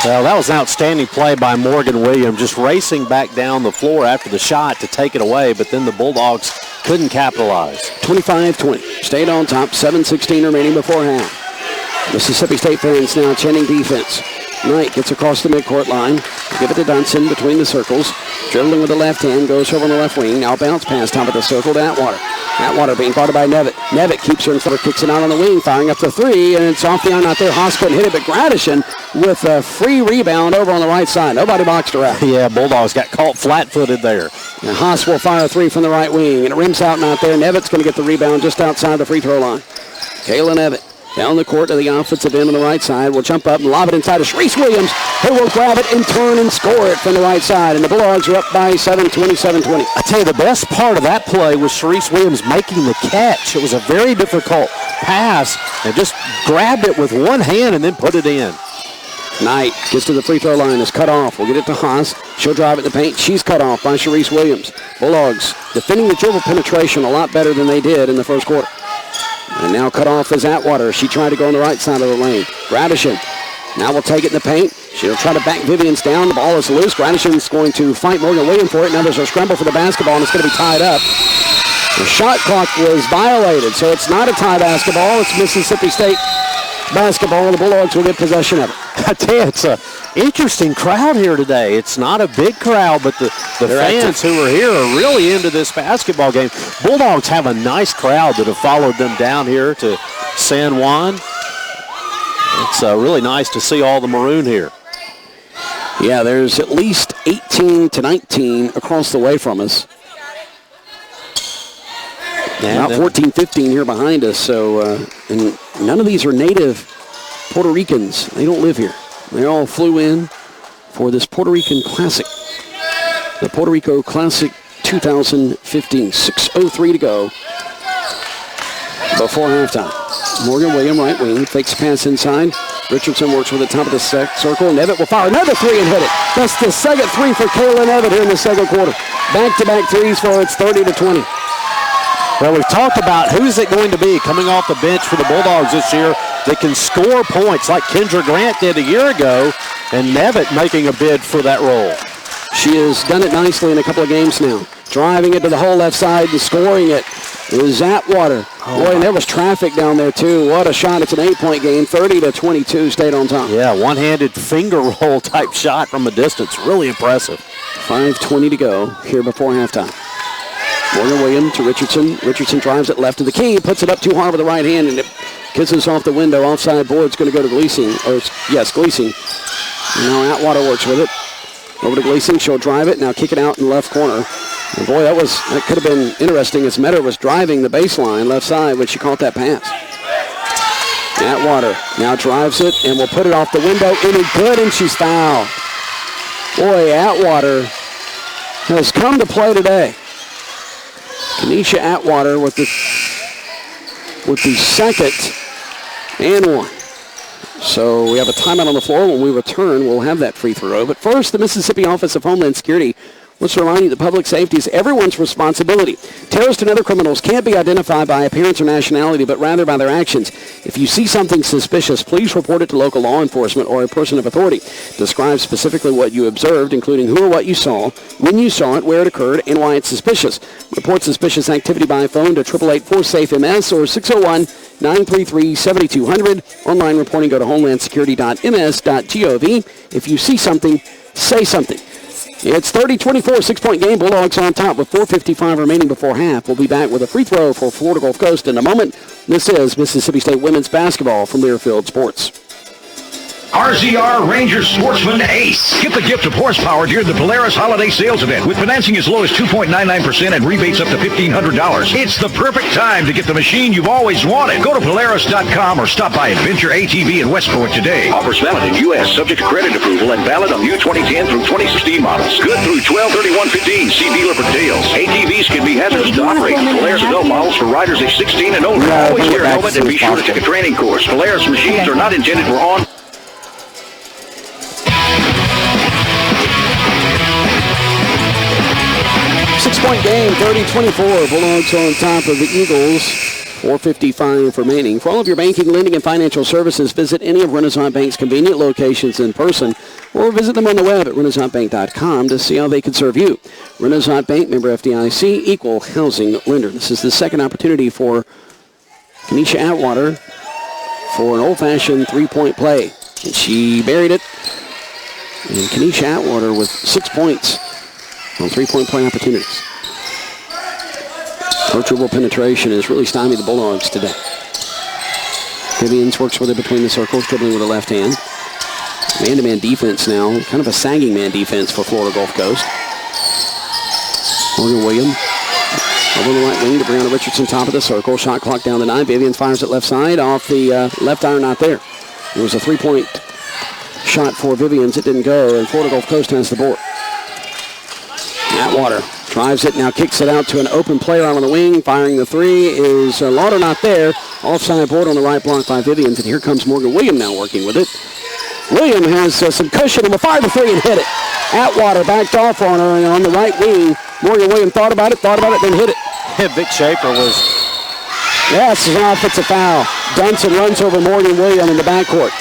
Well, that was an outstanding play by Morgan Williams, just racing back down the floor after the shot to take it away, but then the Bulldogs couldn't capitalize. 25-20. Stayed on top, 7:16 remaining before half. Mississippi State fans now chanting defense. Knight gets across the midcourt line. Give it to Dunson between the circles. Dribbling with the left hand, goes over on the left wing. Now bounce pass, top of the circle to Atwater. Atwater being guarded by Nevitt. Nevitt keeps her in front, kicks it out on the wing, firing up the three, and it's off the arm out there. Haas couldn't hit it, but Gradishin with a free rebound over on the right side. Nobody boxed her out. Yeah, Bulldogs got caught flat-footed there. And Haas will fire a three from the right wing, and it rims out and out there. Nevitt's going to get the rebound just outside the free throw line. Kayla Nevitt down the court to the offensive end on the right side. Will jump up and lob it inside to Sharice Williams, who will grab it and turn and score it from the right side. And the Bulldogs are up by 7, 27-20. I tell you, the best part of that play was Sharice Williams making the catch. It was a very difficult pass, and just grabbed it with one hand and then put it in. Knight gets to the free throw line, is cut off. We'll get it to Haas. She'll drive it in the paint. She's cut off by Sharice Williams. Bulldogs defending the dribble penetration a lot better than they did in the first quarter. And now cut off is Atwater. She tried to go on the right side of the lane. Gradishin now will take it in the paint. She'll try to back Vivians down. The ball is loose. Gradishin's going to fight Morgan Williams for it. Now there's a scramble for the basketball, and it's going to be tied up. The shot clock was violated, so it's not a tie basketball. It's Mississippi State basketball, and the Bulldogs will get possession of it. I tell you, it's an interesting crowd here today. It's not a big crowd, but the fans who are here are really into this basketball game. Bulldogs have a nice crowd that have followed them down here to San Juan. It's really nice to see all the maroon here. Yeah, there's at least 18 to 19 across the way from us. About 14, 15 here behind us. So, and none of these are native Puerto Ricans. They don't live here. They all flew in for this Puerto Rican Classic. The Puerto Rico Classic 2015. 6:03 to go before halftime. Morgan Williams, right wing, fakes a pass inside. Richardson works with the top of the circle. Nevitt will fire another three and hit it. That's the second three for Kayla Nevitt here in the second quarter. Back-to-back threes for it's 30-20. Well, we've talked about who's it going to be coming off the bench for the Bulldogs this year that can score points like Kendra Grant did a year ago, and Nevitt making a bid for that role. She has done it nicely in a couple of games now. Driving it to the whole left side and scoring it is Atwater. Boy, and there was traffic down there, too. What a shot. It's an 8-point game. 30-22, stayed on top. Yeah, one-handed finger roll type shot from a distance. Really impressive. 5:20 to go here before halftime. Morgan Williams to Richardson. Richardson drives it left to the key, puts it up too hard with the right hand, and it kisses off the window. Offside board's going to go to Gleasing. Gleasing. Now Atwater works with it. Over to Gleasing. She'll drive it. Now kick it out in the left corner. And boy, that could have been interesting as Metter was driving the baseline left side when she caught that pass. Atwater now drives it and will put it off the window. Any good, and she's fouled. Boy, Atwater has come to play today. Kenesha Atwater with the second and one. So we have a timeout on the floor. When we return, we'll have that free throw. But first, the Mississippi Office of Homeland Security wants to remind you that public safety is everyone's responsibility. Terrorists and other criminals can't be identified by appearance or nationality, but rather by their actions. If you see something suspicious, please report it to local law enforcement or a person of authority. Describe specifically what you observed, including who or what you saw, when you saw it, where it occurred, and why it's suspicious. Report suspicious activity by phone to 888-4SAFE-MS or 601-933-7200. Online reporting, go to homelandsecurity.ms.gov. If you see something, say something. It's 30-24, 6-point game. Bulldogs on top with 4:55 remaining before half. We'll be back with a free throw for Florida Gulf Coast in a moment. This is Mississippi State women's basketball from Learfield Sports. RZR Ranger Sportsman Ace. Get the gift of horsepower during the Polaris Holiday Sales Event with financing as low as 2.99% and rebates up to $1,500. It's the perfect time to get the machine you've always wanted. Go to Polaris.com or stop by Adventure ATV in Westport today. Offers valid in U.S. subject to credit approval and valid on new 2010 through 2016 models. Good through 12/31/15. See dealer for details. ATVs can be hazardous to operate. Polaris adult models for riders age 16 and older. Always wear a helmet and be sure to take a training course. Polaris machines are not intended for on. Six-point game, 30-24. Bulldogs on top of the Eagles. 4:55 remaining. For all of your banking, lending, and financial services, visit any of Renaissance Bank's convenient locations in person or visit them on the web at renaissancebank.com to see how they can serve you. Renaissance Bank, member FDIC, equal housing lender. This is the second opportunity for Kenesha Atwater for an old-fashioned three-point play. And she buried it. And Kenesha Atwater with 6 points on three-point play opportunities. Her dribble penetration has really stymied the Bulldogs today. Vivians works with it between the circles, dribbling with the left hand. Man-to-man defense now, kind of a sagging man defense for Florida Gulf Coast. Morgan Williams over the right wing to Brianna Richardson, top of the circle. Shot clock down to 9. Vivians fires it left side off the left iron, not there. It was a three-point shot for Vivians. It didn't go, and Florida Gulf Coast has the board. Atwater drives it, now kicks it out to an open player out on the wing. Firing the three is Lauder, not there. Offside board on the right block by Vivians, and here comes Morgan Williams now working with it. Williams has some cushion and will fire the three and hit it. Atwater backed off on her and on the right wing. Morgan Williams thought about it, then hit it. Vic Schaefer was... Yes, it's an offensive foul. Dunson runs over Morgan Williams in the backcourt.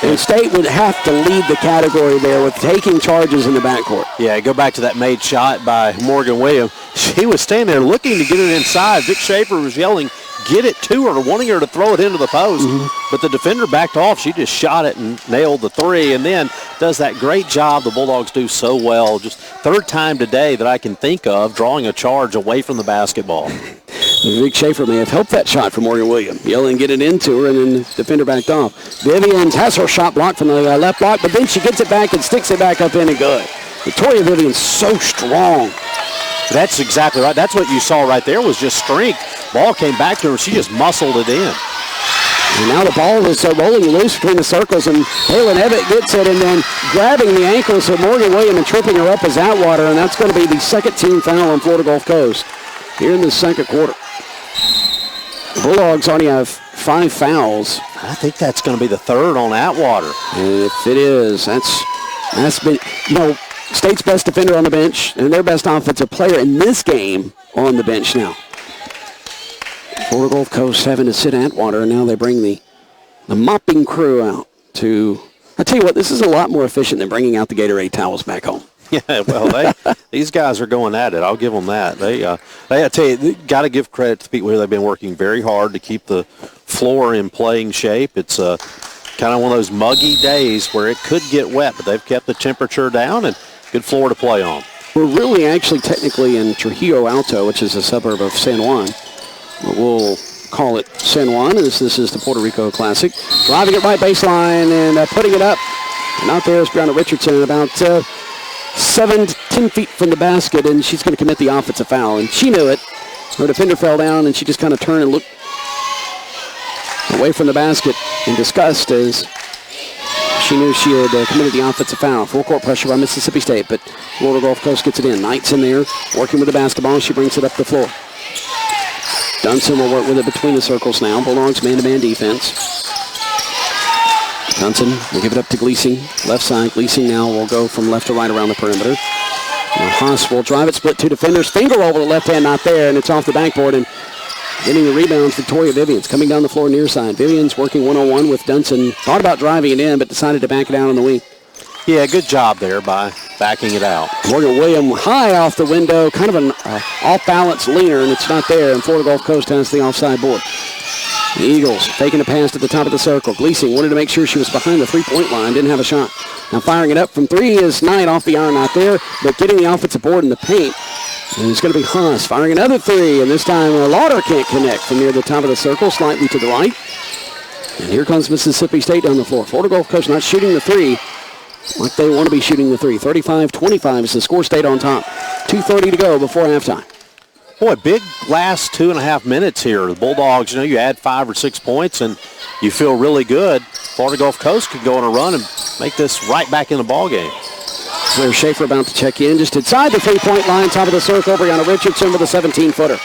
And State would have to lead the category there with taking charges in the backcourt. Yeah, go back to that made shot by Morgan Williams. She was standing there looking to get it inside. Vic Schaefer was yelling, get it to her, wanting her to throw it into the post. But the defender backed off. She just shot it and nailed the three, and then does that great job the Bulldogs do so well. Just third time today that I can think of drawing a charge away from the basketball. Vic Schaefer may have helped that shot for Morgan Williams. Yelling, get it into her, and then the defender backed off. Vivians has her shot blocked from the left block, but then she gets it back and sticks it back up in and good. Victoria Vivians so strong. That's exactly right. That's what you saw right there was just strength. Ball came back to her. She just muscled it in. And now the ball is rolling loose between the circles, and Halen Evitt gets it, and then grabbing the ankles of Morgan Williams and tripping her up is Atwater, and that's going to be the second team foul on Florida Gulf Coast here in the second quarter. The Bulldogs already have 5 fouls. I think that's going to be the third on Atwater. And if it is, that's been, State's best defender on the bench and their best offensive player in this game on the bench now. Florida Gulf Coast having to sit Atwater, and now they bring the mopping crew out to, I tell you what, this is a lot more efficient than bringing out the Gatorade towels back home. Yeah, well, these guys are going at it. I'll give them that. I tell you, got to give credit to people here. They've been working very hard to keep the floor in playing shape. It's kind of one of those muggy days where it could get wet, but they've kept the temperature down and good floor to play on. We're really actually technically in Trujillo Alto, which is a suburb of San Juan. We'll call it San Juan, as this is the Puerto Rico Classic. Driving it right baseline and putting it up. And out there is Brianna Richardson, about 7 to 10 feet from the basket, and she's going to commit the offensive foul. And she knew it. Her defender fell down, and she just kind of turned and looked away from the basket in disgust as she knew she had committed the offensive foul. Full court pressure by Mississippi State, but Florida Gulf Coast gets it in. Knight's in there, working with the basketball. She brings it up the floor. Dunson will work with it between the circles now. Bulldogs man-to-man defense. Dunson will give it up to Gleasing. Left side, Gleasing now will go from left to right around the perimeter. Now Haas will drive it, split two defenders. Finger roll with the left hand, not there, and it's off the backboard. And getting the rebounds, Victoria Vivians coming down the floor near side. Vivians working one-on-one with Dunson. Thought about driving it in, but decided to back it out on the wing. Yeah, good job there by backing it out. Morgan William high off the window, kind of an off-balance leaner, and it's not there, and Florida Gulf Coast has the offside board. The Eagles taking a pass at the top of the circle. Gleasing wanted to make sure she was behind the three-point line, didn't have a shot. Now firing it up from three is Knight off the iron, not there, but getting the offensive board in the paint. And it's going to be Haas firing another three, and this time Lauder can't connect from near the top of the circle, slightly to the right. And here comes Mississippi State down the floor. Florida Gulf Coast not shooting the three like they want to be shooting the three. 35-25 is the score. Stayed on top. 2:30 to go before halftime. Boy, big last 2.5 minutes here. The Bulldogs, you add 5 or 6 points and you feel really good. Florida Gulf Coast could go on a run and make this right back in the ballgame. Blair Schaefer about to check in. Just inside the three-point line, top of the circle. Brianna Richardson with a 17-footer.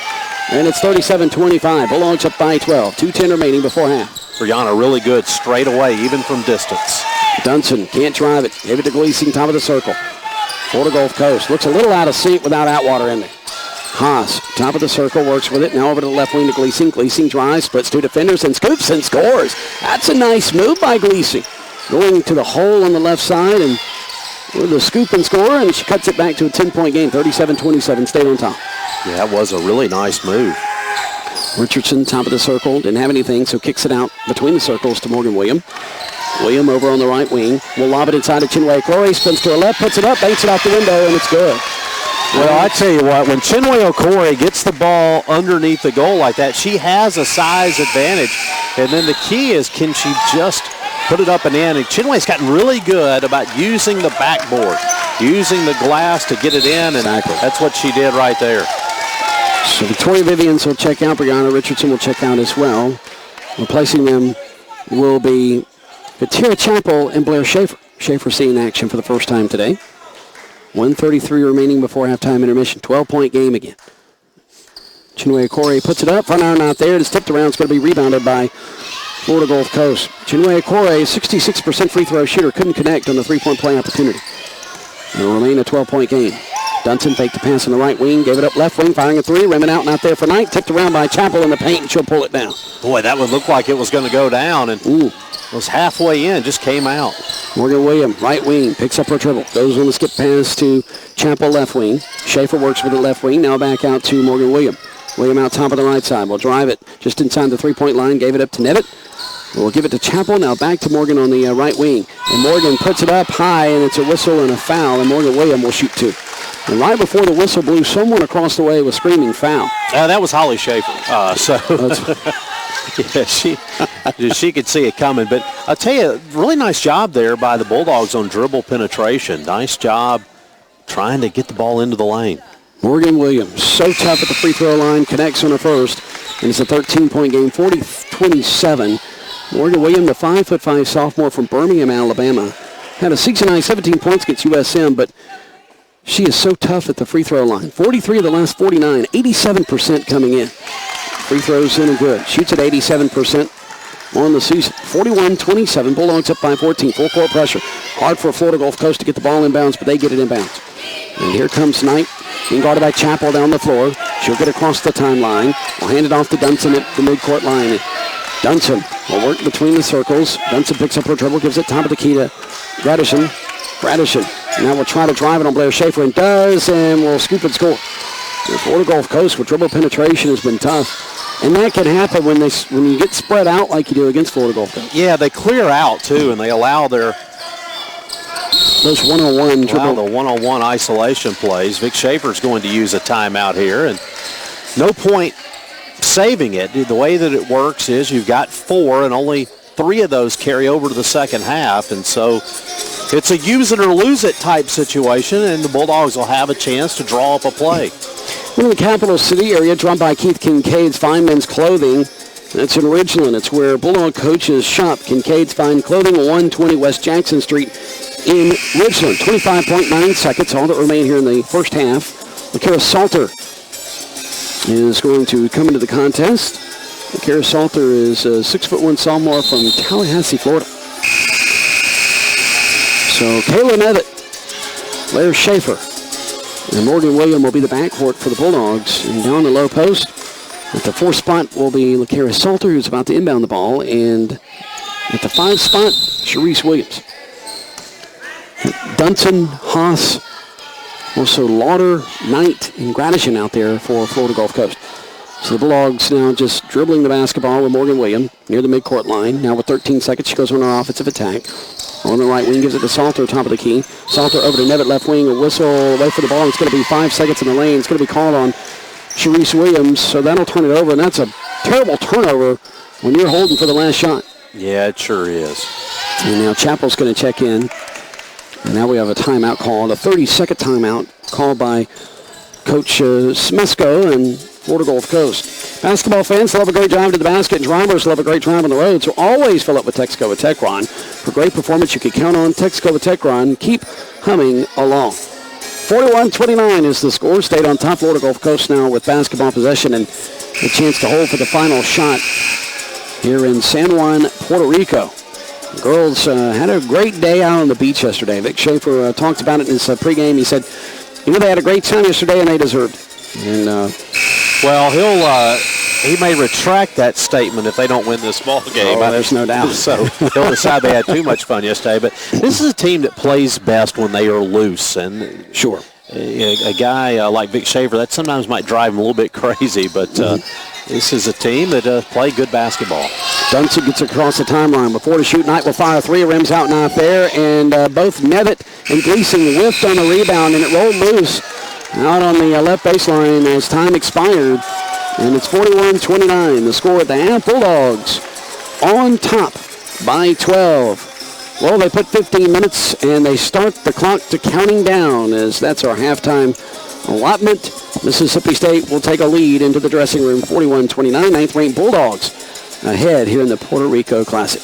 And it's 37-25. Bulldogs up by 12. 2:10 remaining before half. Brianna really good straight away, even from distance. Dunson can't drive it. Gave it to Gleasing, top of the circle. Florida Gulf Coast looks a little out of sync without Atwater in there. Haas, top of the circle, works with it. Now over to the left wing to Gleasing. Gleasing drives, splits two defenders, and scoops and scores. That's a nice move by Gleasing. Going to the hole on the left side and with a scoop and score, and she cuts it back to a 10-point game. 37-27, stayed on top. Yeah, that was a really nice move. Richardson, top of the circle, didn't have anything, so kicks it out between the circles to Morgan William. William over on the right wing. Will lob it inside to Chinwe Okoye. Spins to her left, puts it up, banks it out the window, and it's good. Well, I tell you what, when Chinwe Okoye gets the ball underneath the goal like that, she has a size advantage. And then the key is, can she just put it up and in? And Chinwe's gotten really good about using the backboard, using the glass to get it in, and that's what she did right there. So Victoria Vivians will check out. Brianna Richardson will check out as well. Replacing them will be Katira Chappell and Blair Schaefer. Schaefer seeing action for the first time today. 1:33 remaining before halftime intermission. 12-point game again. Chinwe Okoye puts it up. Front iron not there. It's tipped around. It's going to be rebounded by Florida Gulf Coast. Chinwe Okoye, 66% free throw shooter, couldn't connect on the three-point play opportunity. It'll remain a 12-point game. Dunson faked the pass on the right wing, gave it up left wing, firing a three, rimming out, not there for Knight. Tipped around by Chappell in the paint, and she'll pull it down. Boy, that would look like it was going to go down, and it was halfway in, just came out. Morgan William, right wing, picks up her dribble, goes on the skip pass to Chappell left wing. Schaefer works with the left wing, now back out to Morgan William. William out top of the right side, will drive it just inside the three-point line, gave it up to Nevitt. We'll give it to Chappell, now back to Morgan on the right wing. And Morgan puts it up high, and it's a whistle and a foul, and Morgan William will shoot two. And right before the whistle blew, someone across the way was screaming foul. That was Holly Schaefer. Yeah, she could see it coming. But I'll tell you, really nice job there by the Bulldogs on dribble penetration. Nice job trying to get the ball into the lane. Morgan Williams, so tough at the free throw line, connects on her first, and it's a 13-point game, 40-27. Morgan Williams, the 5'5" sophomore from Birmingham, Alabama, had a season-high 17 points against USM, but she is so tough at the free throw line. 43 of the last 49, 87% coming in. Free throws in and good. Shoots at 87% on the season. 41-27, Bulldogs up by 14. Full court pressure. Hard for Florida Gulf Coast to get the ball inbounds, but they get it inbounds. And here comes Knight, being guarded by Chappell down the floor. She'll get across the timeline. We'll hand it off to Dunson at the midcourt line. Dunson will work between the circles. Dunson picks up her dribble, gives it top of the key to Gradisson. Now we'll try to drive it on Blair Schaefer, and does, and will scoop and score. The Florida Gulf Coast with dribble penetration has been tough. And that can happen when you get spread out like you do against Florida Gulf Coast. Yeah, they clear out, too, and they allow those one-on-one dribble. The one-on-one isolation plays. Vic Schaefer's going to use a timeout here, and no point saving it. The way that it works is you've got 4, and only 3 of those carry over to the second half, and so it's a use it or lose it type situation, and the Bulldogs will have a chance to draw up a play. In the capital city area, drawn by Keith Kincaid's Fine Men's Clothing, That's in Ridgeland. It's where Bulldog coaches shop. Kincaid's Fine Clothing, 120 West Jackson Street in Ridgeland. 25.9 seconds, all that remain here in the first half. LaKara Salter is going to come into the contest. LaKara Salter is a 6'1" sophomore from Tallahassee, Florida. So Kayla Nevitt, Blair Schaefer, and Morgan William will be the backcourt for the Bulldogs. And down the low post, at the 4 spot will be LaKara Salter, who's about to inbound the ball. And at the 5 spot, Sharice Williams. Dunson, Haas, also Lauder, Knight, and Gradishan out there for Florida Gulf Coast. So the Bulldogs now just dribbling the basketball with Morgan Williams near the midcourt line. Now with 13 seconds, she goes on her offensive attack. On the right wing, gives it to Salter, top of the key. Salter over to Nevitt, left wing, a whistle, wait for the ball. It's going to be 5 seconds in the lane. It's going to be called on Sharice Williams, so that'll turn it over, and that's a terrible turnover when you're holding for the last shot. Yeah, it sure is. And now Chappell's going to check in. And now we have a timeout called, a 30-second timeout called by Coach Smesko and Florida Gulf Coast. Basketball fans love a great drive to the basket, and drivers love a great drive on the road, so always fill up with Texaco with Techron. For great performance you can count on Texaco with Techron. Keep humming along. 41-29 is the score. Stayed on top. Florida Gulf Coast now with basketball possession and a chance to hold for the final shot here in San Juan, Puerto Rico. The girls had a great day out on the beach yesterday. Vic Schaefer talked about it in his pregame. He said, they had a great time yesterday and they deserved it. And, well, he may retract that statement if they don't win this ball game. There's no doubt. So he'll decide they had too much fun yesterday. But this is a team that plays best when they are loose. And sure, a guy like Vic Schaefer, that sometimes might drive him a little bit crazy. But this is a team that play good basketball. Dunson gets across the timeline. Before to shoot, Knight will fire 3. Rims out, not there. And both Nevitt and Gleason whiffed on the rebound, and it rolled loose out on the left baseline as time expired. And it's 41-29. The score at the half. Bulldogs on top by 12. Well, they put 15 minutes, and they start the clock to counting down as that's our halftime allotment. Mississippi State will take a lead into the dressing room. 41-29. 9th-ranked Bulldogs ahead here in the Puerto Rico Classic.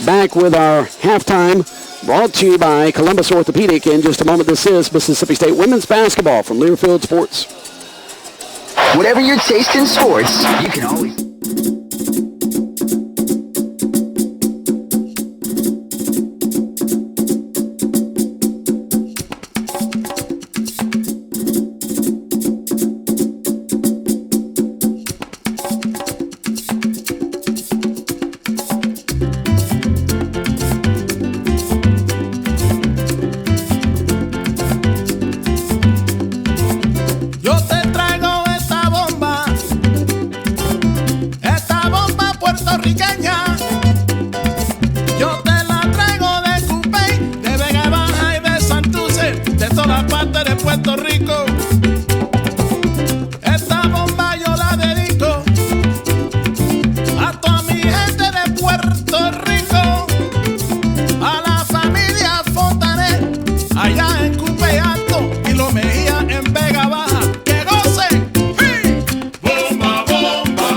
Back with our halftime, brought to you by Columbus Orthopedic. In just a moment, this is Mississippi State women's basketball from Learfield Sports. Whatever your taste in sports, you can always... Puerto Rico. Esta bomba yo la dedico a toda mi gente de Puerto Rico, a la familia Fontanet, allá en Cupe Alto y Lo Mejía en Vega Baja. ¡Que gocen! ¡Sí! Bomba, bomba,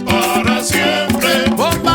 para siempre. Bomba.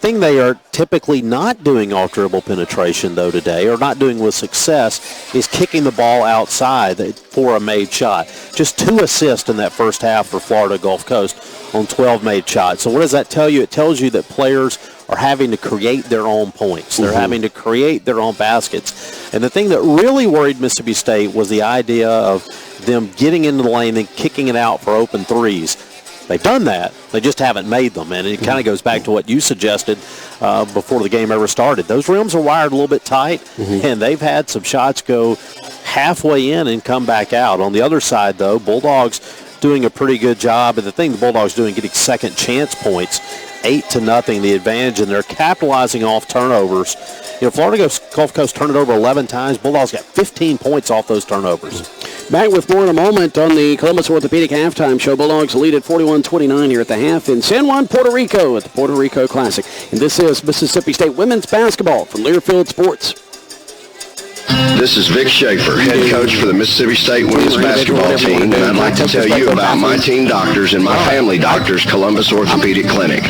thing they are typically not doing off dribble penetration, though, today, or not doing with success, is kicking the ball outside for a made shot. Just 2 assists in that first half for Florida Gulf Coast on 12 made shots. So what does that tell you? It tells you that players are having to create their own points. They're having to create their own baskets. And the thing that really worried Mississippi State was the idea of them getting into the lane and kicking it out for open threes. They've done that. They just haven't made them. And it kind of goes back to what you suggested before the game ever started. Those rims are wired a little bit tight, and they've had some shots go halfway in and come back out. On the other side, though, Bulldogs doing a pretty good job. And the thing the Bulldogs doing, getting second chance points, 8-0, the advantage, and they're capitalizing off turnovers. You know, Florida Gulf Coast turned it over 11 times. Bulldogs got 15 points off those turnovers. Back with more in a moment on the Columbus Orthopedic Halftime Show. Bulldogs lead at 41-29 here at the half in San Juan, Puerto Rico at the Puerto Rico Classic. And this is Mississippi State women's basketball from Learfield Sports. This is Vic Schaefer, head coach for the Mississippi State women's basketball team, and I'd like to tell you about my team doctors and my family doctors, Columbus Orthopedic Clinic.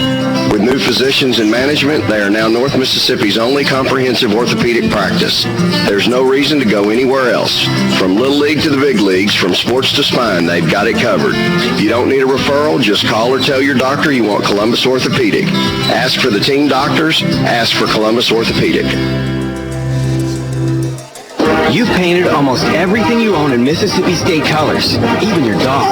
With new physicians and management, they are now North Mississippi's only comprehensive orthopedic practice. There's no reason to go anywhere else. From Little League to the big leagues, from sports to spine, they've got it covered. If you don't need a referral, just call or tell your doctor you want Columbus Orthopedic. Ask for the team doctors, ask for Columbus Orthopedic. You've painted almost everything you own in Mississippi State colors, even your dog.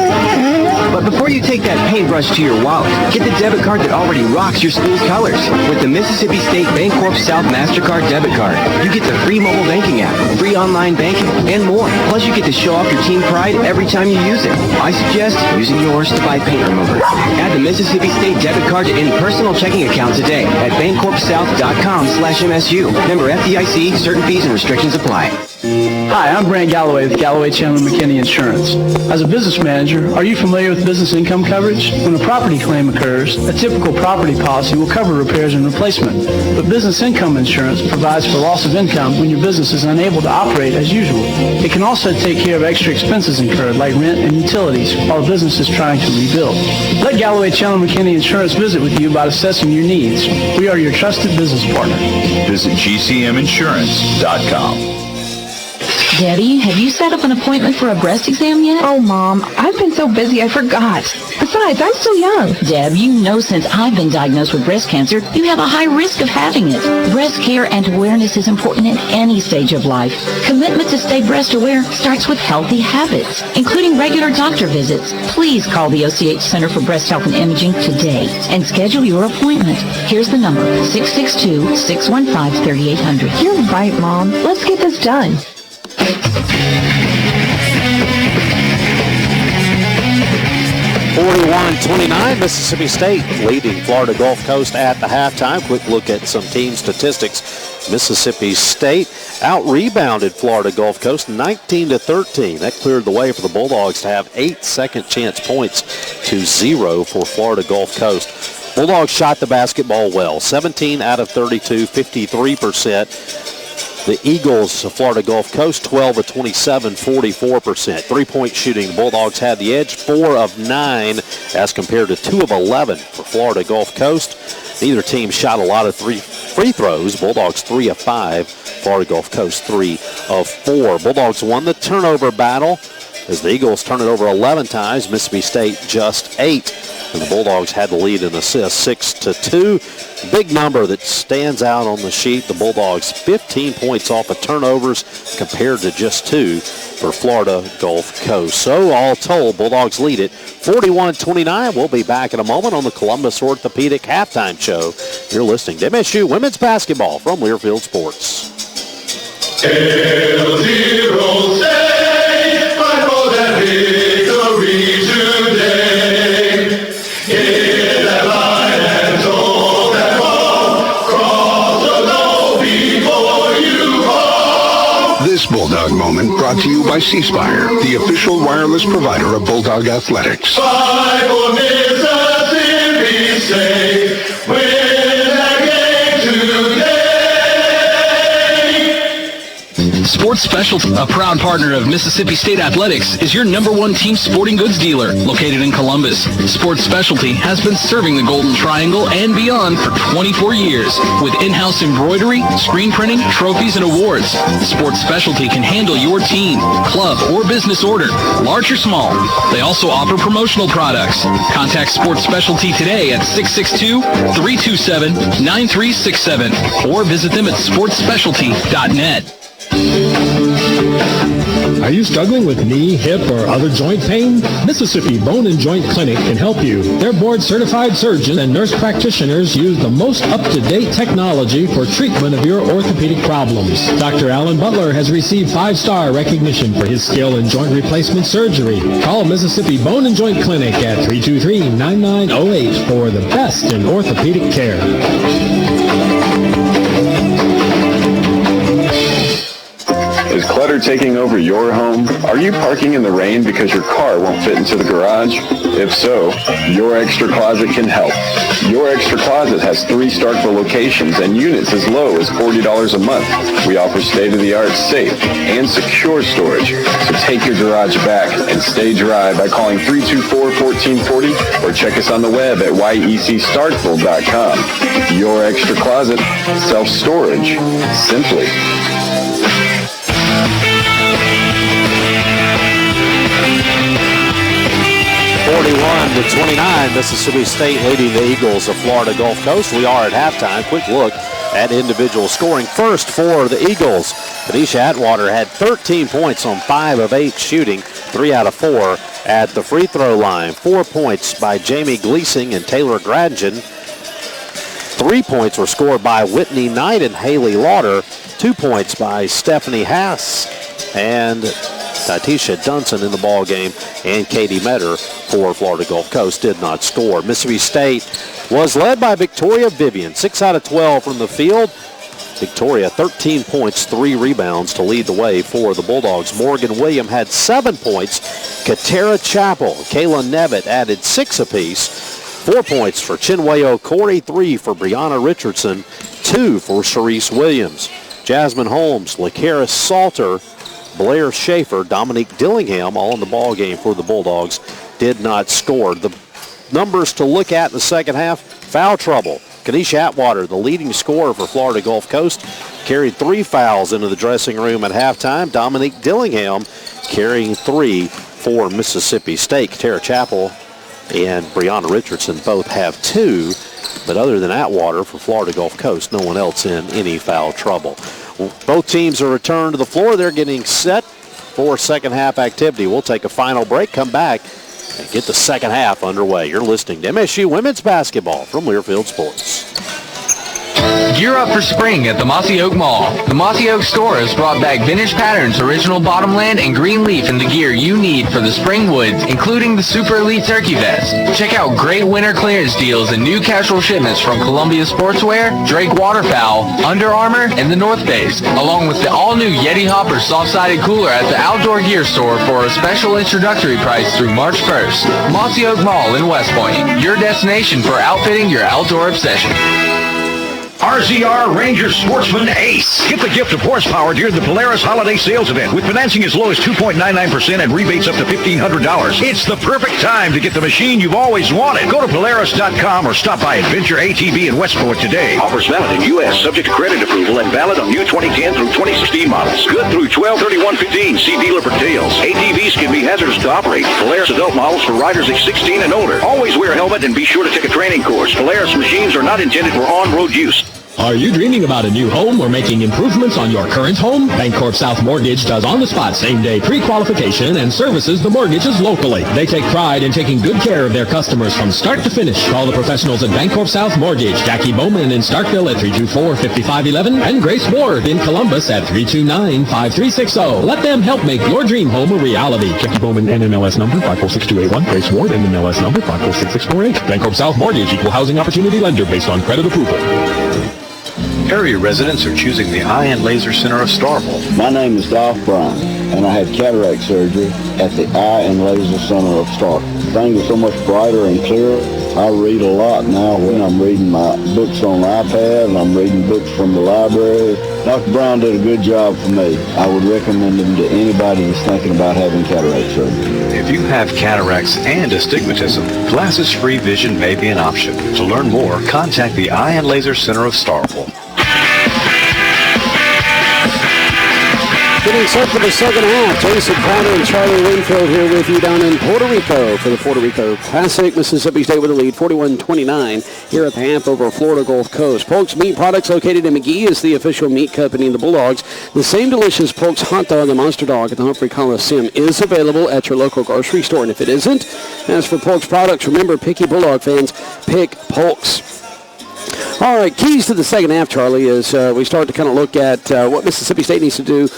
But before you take that paintbrush to your wallet, get the debit card that already rocks your school's colors. With the Mississippi State Bancorp South MasterCard debit card, you get the free mobile banking app, free online banking, and more. Plus, you get to show off your team pride every time you use it. I suggest using yours to buy paint remover. Add the Mississippi State debit card to any personal checking account today at bancorpsouth.com/MSU. Member FDIC, certain fees and restrictions apply. Hi, I'm Brant Galloway with Galloway Chandler McKinney Insurance. As a business manager, are you familiar with business income coverage? When a property claim occurs, a typical property policy will cover repairs and replacement. But business income insurance provides for loss of income when your business is unable to operate as usual. It can also take care of extra expenses incurred like rent and utilities while a business is trying to rebuild. Let Galloway Chandler McKinney Insurance visit with you about assessing your needs. We are your trusted business partner. Visit GCMinsurance.com. Debbie, have you set up an appointment for a breast exam yet? Oh, Mom, I've been so busy I forgot. Besides, I'm still young. Deb, you know since I've been diagnosed with breast cancer, you have a high risk of having it. Breast care and awareness is important in any stage of life. Commitment to stay breast aware starts with healthy habits, including regular doctor visits. Please call the OCH Center for Breast Health and Imaging today and schedule your appointment. Here's the number, 662-615-3800. You're right, Mom. Let's get this done. 41-29, Mississippi State leading Florida Gulf Coast at the halftime. Quick look at some team statistics. Mississippi State out-rebounded Florida Gulf Coast 19-13. That cleared the way for the Bulldogs to have 8 second chance points to 0 for Florida Gulf Coast. Bulldogs shot the basketball well, 17 out of 32, 53%. The Eagles of Florida Gulf Coast, 12 of 27, 44%. Three-point shooting, the Bulldogs had the edge, 4 of 9 as compared to 2 of 11 for Florida Gulf Coast. Neither team shot a lot of free throws. Bulldogs 3 of 5, Florida Gulf Coast 3 of 4. Bulldogs won the turnover battle as the Eagles turned it over 11 times, Mississippi State just 8. And the Bulldogs had the lead in assists, 6-2. Big number that stands out on the sheet. The Bulldogs 15 points off of turnovers compared to just 2 for Florida Gulf Coast. So all told, Bulldogs lead it 41-29. We'll be back in a moment on the Columbus Orthopedic Halftime Show. You're listening to MSU Women's Basketball from Learfield Sports. This Bulldog moment brought to you by C Spire, the official wireless provider of Bulldog Athletics. Sports Sports Specialty, a proud partner of Mississippi State Athletics, is your #1 team sporting goods dealer located in Columbus. Sports Specialty has been serving the Golden Triangle and beyond for 24 years with in-house embroidery, screen printing, trophies, and awards. Sports Specialty can handle your team, club, or business order, large or small. They also offer promotional products. Contact Sports Specialty today at 662-327-9367 or visit them at sportsspecialty.net. Are you struggling with knee, hip, or other joint pain? Mississippi Bone and Joint Clinic can help you. Their board-certified surgeon and nurse practitioners use the most up-to-date technology for treatment of your orthopedic problems. Dr. Alan Butler has received 5-star recognition for his skill in joint replacement surgery. Call Mississippi Bone and Joint Clinic at 323-9908 for the best in orthopedic care. Is clutter taking over your home? Are you parking in the rain because your car won't fit into the garage? If so, Your Extra Closet can help. Your Extra Closet has 3 Starkville locations and units as low as $40 a month. We offer state-of-the-art safe and secure storage. So take your garage back and stay dry by calling 324-1440 or check us on the web at yecstarkville.com. Your Extra Closet, self-storage, simply. 41-29, Mississippi State leading the Eagles of Florida Gulf Coast. We are at halftime. Quick look at individual scoring. First for the Eagles, Kanisha Atwater had 13 points on 5 of 8 shooting, 3 out of 4 at the free throw line. 4 points by Jamie Gleasing and Taylor Gradgen. 3 points were scored by Whitney Knight and Haley Lauder. 2 points by Stephanie Haas and Tatisha Dunson in the ball game, and Katie Metter for Florida Gulf Coast did not score. Mississippi State was led by Victoria Vivian, 6 out of 12 from the field. Victoria 13 points, 3 rebounds to lead the way for the Bulldogs. Morgan William had 7 points. Katera Chappell, Kayla Nevitt added 6 apiece. 4 points for Chinwe Okori, 3 for Brianna Richardson, 2 for Cerise Williams. Jasmine Holmes, LaCaris Salter, Blair Schaefer, Dominique Dillingham, all in the ball game for the Bulldogs, did not score. The numbers to look at in the second half: foul trouble. Kanisha Atwater, the leading scorer for Florida Gulf Coast, carried 3 fouls into the dressing room at halftime. Dominique Dillingham carrying 3 for Mississippi State. Tara Chappell and Brianna Richardson both have 2, but other than Atwater for Florida Gulf Coast, no one else in any foul trouble. Both teams are returned to the floor. They're getting set for second half activity. We'll take a final break, come back, and get the second half underway. You're listening to MSU Women's Basketball from Learfield Sports. Gear up for spring at the Mossy Oak Mall. The Mossy Oak store has brought back vintage patterns, original bottomland, and green leaf in the gear you need for the spring woods, including the Super Elite Turkey Vest. Check out great winter clearance deals and new casual shipments from Columbia Sportswear, Drake Waterfowl, Under Armour, and the North Face, along with the all-new Yeti Hopper soft-sided cooler at the Outdoor Gear store for a special introductory price through March 1st. Mossy Oak Mall in West Point, your destination for outfitting your outdoor obsession. RZR Ranger Sportsman Ace. Get the gift of horsepower during the Polaris Holiday Sales Event with financing as low as 2.99% and rebates up to $1,500. It's the perfect time to get the machine you've always wanted. Go to Polaris.com or stop by Adventure ATV in Westport today. Offers valid in U.S. subject to credit approval and valid on new 2010 through 2016 models. Good through 12/31/15. See dealer for details. ATVs can be hazardous to operate. Polaris adult models for riders age 16 and older. Always wear a helmet and be sure to take a training course. Polaris machines are not intended for on-road use. Are you dreaming about a new home or making improvements on your current home? Bancorp South Mortgage does on-the-spot same-day pre-qualification and services the mortgages locally. They take pride in taking good care of their customers from start to finish. Call the professionals at Bancorp South Mortgage. Jackie Bowman in Starkville at 324-5511 and Grace Ward in Columbus at 329-5360. Let them help make your dream home a reality. Jackie Bowman, NMLS number 546281. Grace Ward, NMLS number 546648. Bancorp South Mortgage, equal housing opportunity lender based on credit approval. Area residents are choosing the Eye and Laser Center of Starkville. My name is Dolph Bryan, and I had cataract surgery at the Eye and Laser Center of Starkville. Things are so much brighter and clearer. I read a lot now when I'm reading my books on the iPad and I'm reading books from the library. Dr. Brown did a good job for me. I would recommend them to anybody that's thinking about having cataract surgery. If you have cataracts and astigmatism, glasses-free vision may be an option. To learn more, contact the Eye and Laser Center of Starkville. Getting set for the second half. Jason Crowder and Charlie Winfield here with you down in Puerto Rico for the Puerto Rico Classic. Mississippi State with the lead, 41-29 here at the half over Florida Gulf Coast. Polk's Meat Products, located in McGee, is the official meat company of the Bulldogs. The same delicious Polk's hot dog, the Monster Dog at the Humphrey Coliseum, is available at your local grocery store. And if it isn't, as for Polk's products, remember, picky Bulldog fans, pick Polk's. All right, keys to the second half, Charlie, is we start to kind of look at what Mississippi State needs to do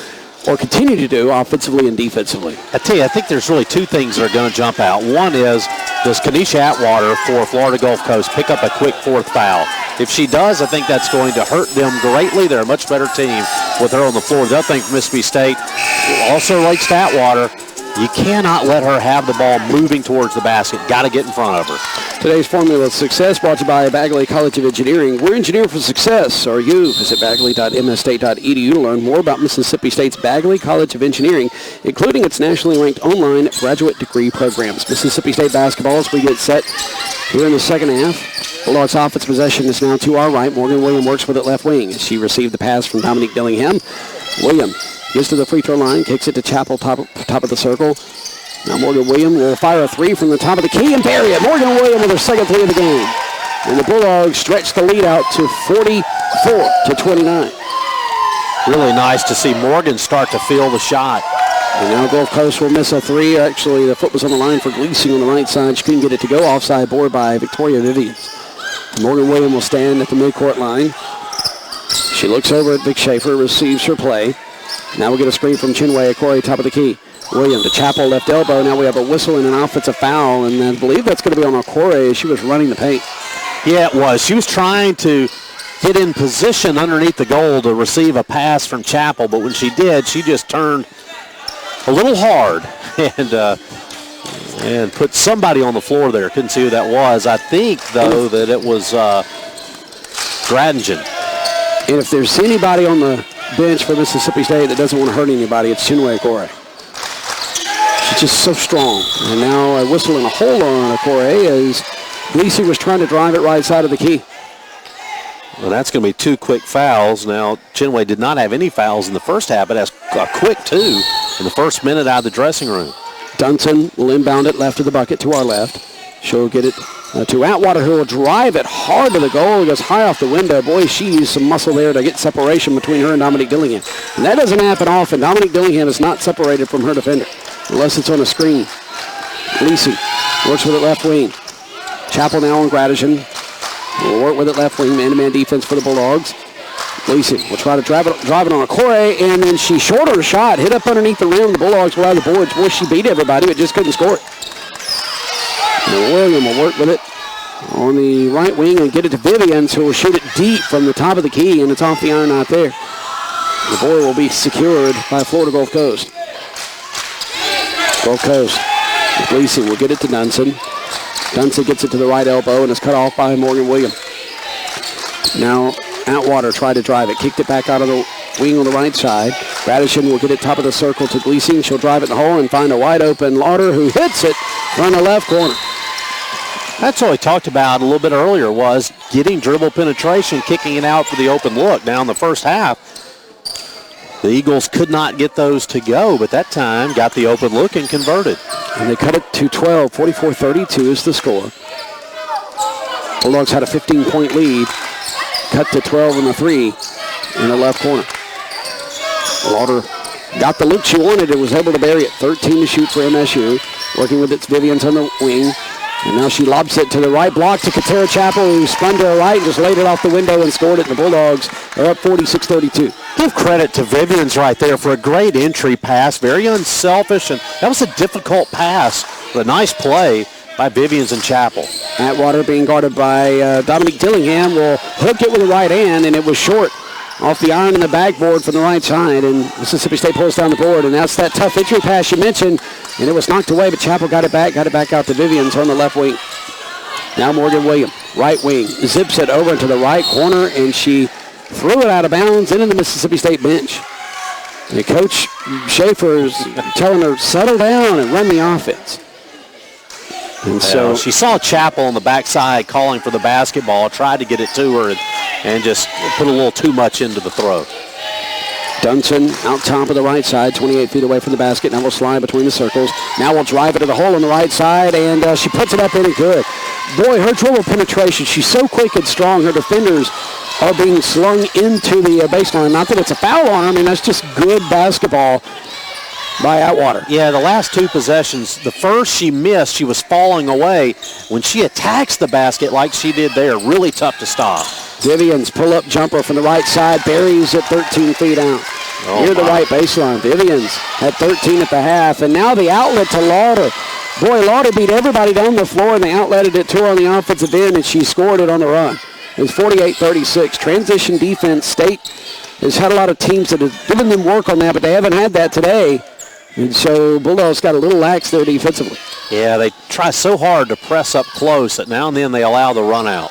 or continue to do offensively and defensively. I tell you, I think there's really two things that are going to jump out. One is, does Kenesha Atwater for Florida Gulf Coast pick up a quick fourth foul? If she does, I think that's going to hurt them greatly. They're a much better team with her on the floor. The other thing for Mississippi State also relates to Atwater. You cannot let her have the ball moving towards the basket. Got to get in front of her. Today's Formula of Success brought to you by Bagley College of Engineering. We're engineering for success. Are you? Visit bagley.msstate.edu to learn more about Mississippi State's Bagley College of Engineering, including its nationally ranked online graduate degree programs. Mississippi State basketball as we get set here in the second half. Bulldogs' offense possession is now to our right. Morgan Williams works with it left wing as she received the pass from Dominique Dillingham. Williams gets to the free throw line, kicks it to Chappell, top of the circle. Now Morgan Williams will fire a three from the top of the key and bury it. Morgan Williams with her second three of the game. And the Bulldogs stretch the lead out to 44-29. Really nice to see Morgan start to feel the shot. And now Gulf Coast will miss a three. Actually, the foot was on the line for Gleasing on the right side. She couldn't get it to go. Offside board by Victoria Vivians. Morgan Williams will stand at the midcourt line. She looks over at Vic Schaefer, receives her play. Now we'll get a screen from Chinwe Okorie, top of the key. Williams to Chappell, left elbow. Now we have a whistle and an offensive foul, and I believe that's going to be on Okorie as she was running the paint. Yeah, it was. She was trying to get in position underneath the goal to receive a pass from Chappell, but when she did, she just turned a little hard and put somebody on the floor there. Couldn't see who that was. I think, though, that it was Gradingen. And if there's anybody on the bench for Mississippi State that doesn't want to hurt anybody, it's Chinwe Okorie. She's just so strong. And now a whistle and a hold on Okorie as Gleasing was trying to drive it right side of the key. Well, that's going to be two quick fouls. Now, Chinwe did not have any fouls in the first half, but has a quick two in the first minute out of the dressing room. Dunson will inbound it left of the bucket to our left. She'll get it to Atwater, who will drive it hard to the goal. It goes high off the window. Boy, she used some muscle there to get separation between her and Dominique Dillingham. And that doesn't happen often. Dominique Dillingham is not separated from her defender unless it's on a screen. Gleasing works with it left wing. Chappell now on Gradischen. Will work with it left wing. Man-to-man defense for the Bulldogs. Gleasing will try to drive it on Okorie, and then she short her shot, hit up underneath the rim. The Bulldogs were out of the boards. Boy, she beat everybody, but just couldn't score it. William will work with it on the right wing and get it to Vivians, who will shoot it deep from the top of the key, and it's off the iron out there. The ball will be secured by Florida Gulf Coast. Gulf Coast. Gleasing will get it to Dunson. Dunson gets it to the right elbow and is cut off by Morgan Williams. Now Atwater tried to drive it, kicked it back out of the wing on the right side. Gradischen will get it top of the circle to Gleasing. She'll drive it in the hole and find a wide open Lauder, who hits it from the left corner. That's what we talked about a little bit earlier, was getting dribble penetration, kicking it out for the open look. Now in the first half, the Eagles could not get those to go, but that time got the open look and converted. And they cut it to 12. 44-32 is the score. Bulldogs had a 15-point lead. Cut to 12 in the three in the left corner. Lauder got the look she wanted and was able to bury it. 13 to shoot for MSU. Working with its Vivians on the wing. And now she lobs it to the right block to Katera Chappell, who spun to her right and just laid it off the window and scored it. And the Bulldogs are up 46-32. Give credit to Vivians right there for a great entry pass. Very unselfish, and that was a difficult pass. But a nice play by Vivians and Chappell. Atwater being guarded by Dominique Dillingham will hook it with the right hand, and it was short off the iron and the backboard from the right side, and Mississippi State pulls down the board, and that's that tough entry pass you mentioned, and it was knocked away, but Chappell got it back out to Vivians on the left wing. Now Morgan Williams, right wing, zips it over into the right corner, and she threw it out of bounds into the Mississippi State bench. And Coach Schaefer's telling her, settle down and run the offense. And so she saw Chappell on the backside calling for the basketball, tried to get it to her, and just put a little too much into the throw. Dunson out top of the right side, 28 feet away from the basket. Now we'll slide between the circles. Now we'll drive it to the hole on the right side, and she puts it up in it good. Boy, her dribble penetration, she's so quick and strong. Her defenders are being slung into the baseline. Not that it's a foul on her. I mean, that's just good basketball by Atwater. Yeah, the last two possessions, the first she missed, she was falling away. When she attacks the basket like she did there, really tough to stop. Vivian's pull-up jumper from the right side, buries it 13 feet out. Near the right baseline. Vivian's had 13 at the half, and now the outlet to Lauder. Boy, Lauder beat everybody down the floor, and they outletted it to her on the offensive end, and she scored it on the run. It was 48-36. Transition defense. State has had a lot of teams that have given them work on that, but they haven't had that today. And so Bulldogs got a little lax there defensively. Yeah, they try so hard to press up close that now and then they allow the run out.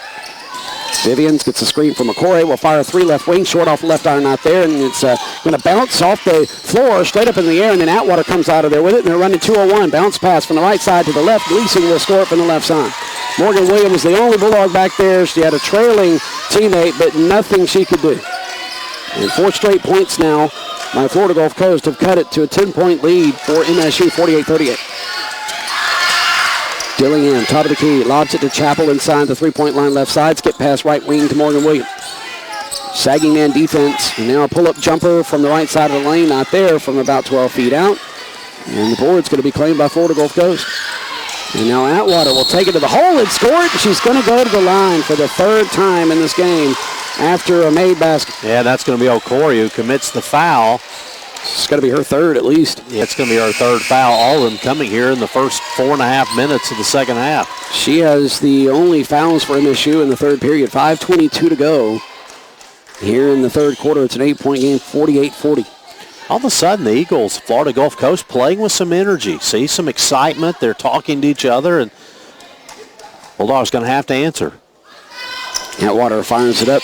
Vivians gets a screen from McCoy. Will fire a three left wing, short off the left iron out there, and it's going to bounce off the floor straight up in the air, and then Atwater comes out of there with it, and they're running 2-on-1. Bounce pass from the right side to the left. Gleason will score it from the left side. Morgan Williams was the only Bulldog back there. She had a trailing teammate, but nothing she could do. And 4 straight points now by Florida Gulf Coast have cut it to a 10-point lead for MSU, 48-38. Dillingham, top of the key, lobs it to Chappell inside the three-point line left side. Skip pass right wing to Morgan Williams. Sagging man defense. And now a pull-up jumper from the right side of the lane, not there, from about 12 feet out. And the board's going to be claimed by Florida Gulf Coast. And now Atwater will take it to the hole and score it. She's going to go to the line for the third time in this game after a made basket. Yeah, that's going to be O'Cory who commits the foul. It's going to be her third at least. Yeah, it's going to be her third foul. All of them coming here in the first 4.5 minutes of the second half. She has the only fouls for MSU in the third period. 5:22 to go here in the third quarter. It's an 8-point game, 48-40. All of a sudden, the Eagles, Florida Gulf Coast, playing with some energy. See some excitement. They're talking to each other, and Bulldogs going to have to answer. Atwater fires it up.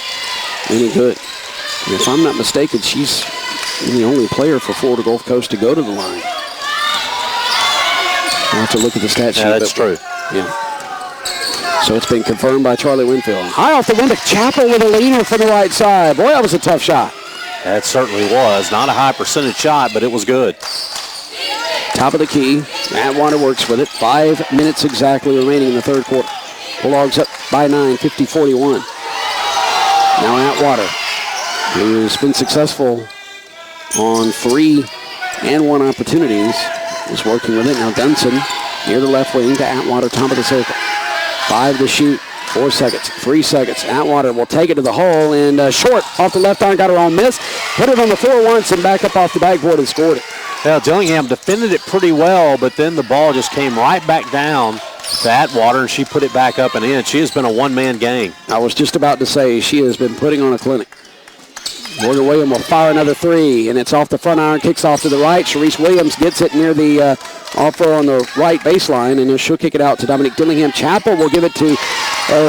Any good. And if I'm not mistaken, she's the only player for Florida Gulf Coast to go to the line. I'll have to look at the stat sheet. Yeah, that's true. Yeah. So it's been confirmed by Charlie Winfield. High off the window, Chappell with a leaner from the right side. Boy, that was a tough shot. That certainly was. Not a high percentage shot, but it was good. Top of the key. Atwater works with it. 5 minutes exactly remaining in the third quarter. Bulldogs up by 9, 50-41. Now Atwater, who's been successful on 3 and 1 opportunities, is working with it. Now Dunson near the left wing to Atwater, top of the circle. 5 to shoot, 4 seconds, 3 seconds. Atwater will take it to the hole, and short off the left arm, got her own miss. Put it on the floor once and back up off the backboard and scored it. Well, Dillingham defended it pretty well, but then the ball just came right back down to Atwater, and she put it back up and in. She has been a one-man gang. I was just about to say she has been putting on a clinic. Morgan Williams will fire another 3, and it's off the front iron, kicks off to the right. Sharice Williams gets it near the offer on the right baseline, and then she'll kick it out to Dominique Dillingham. Chappell will give it to,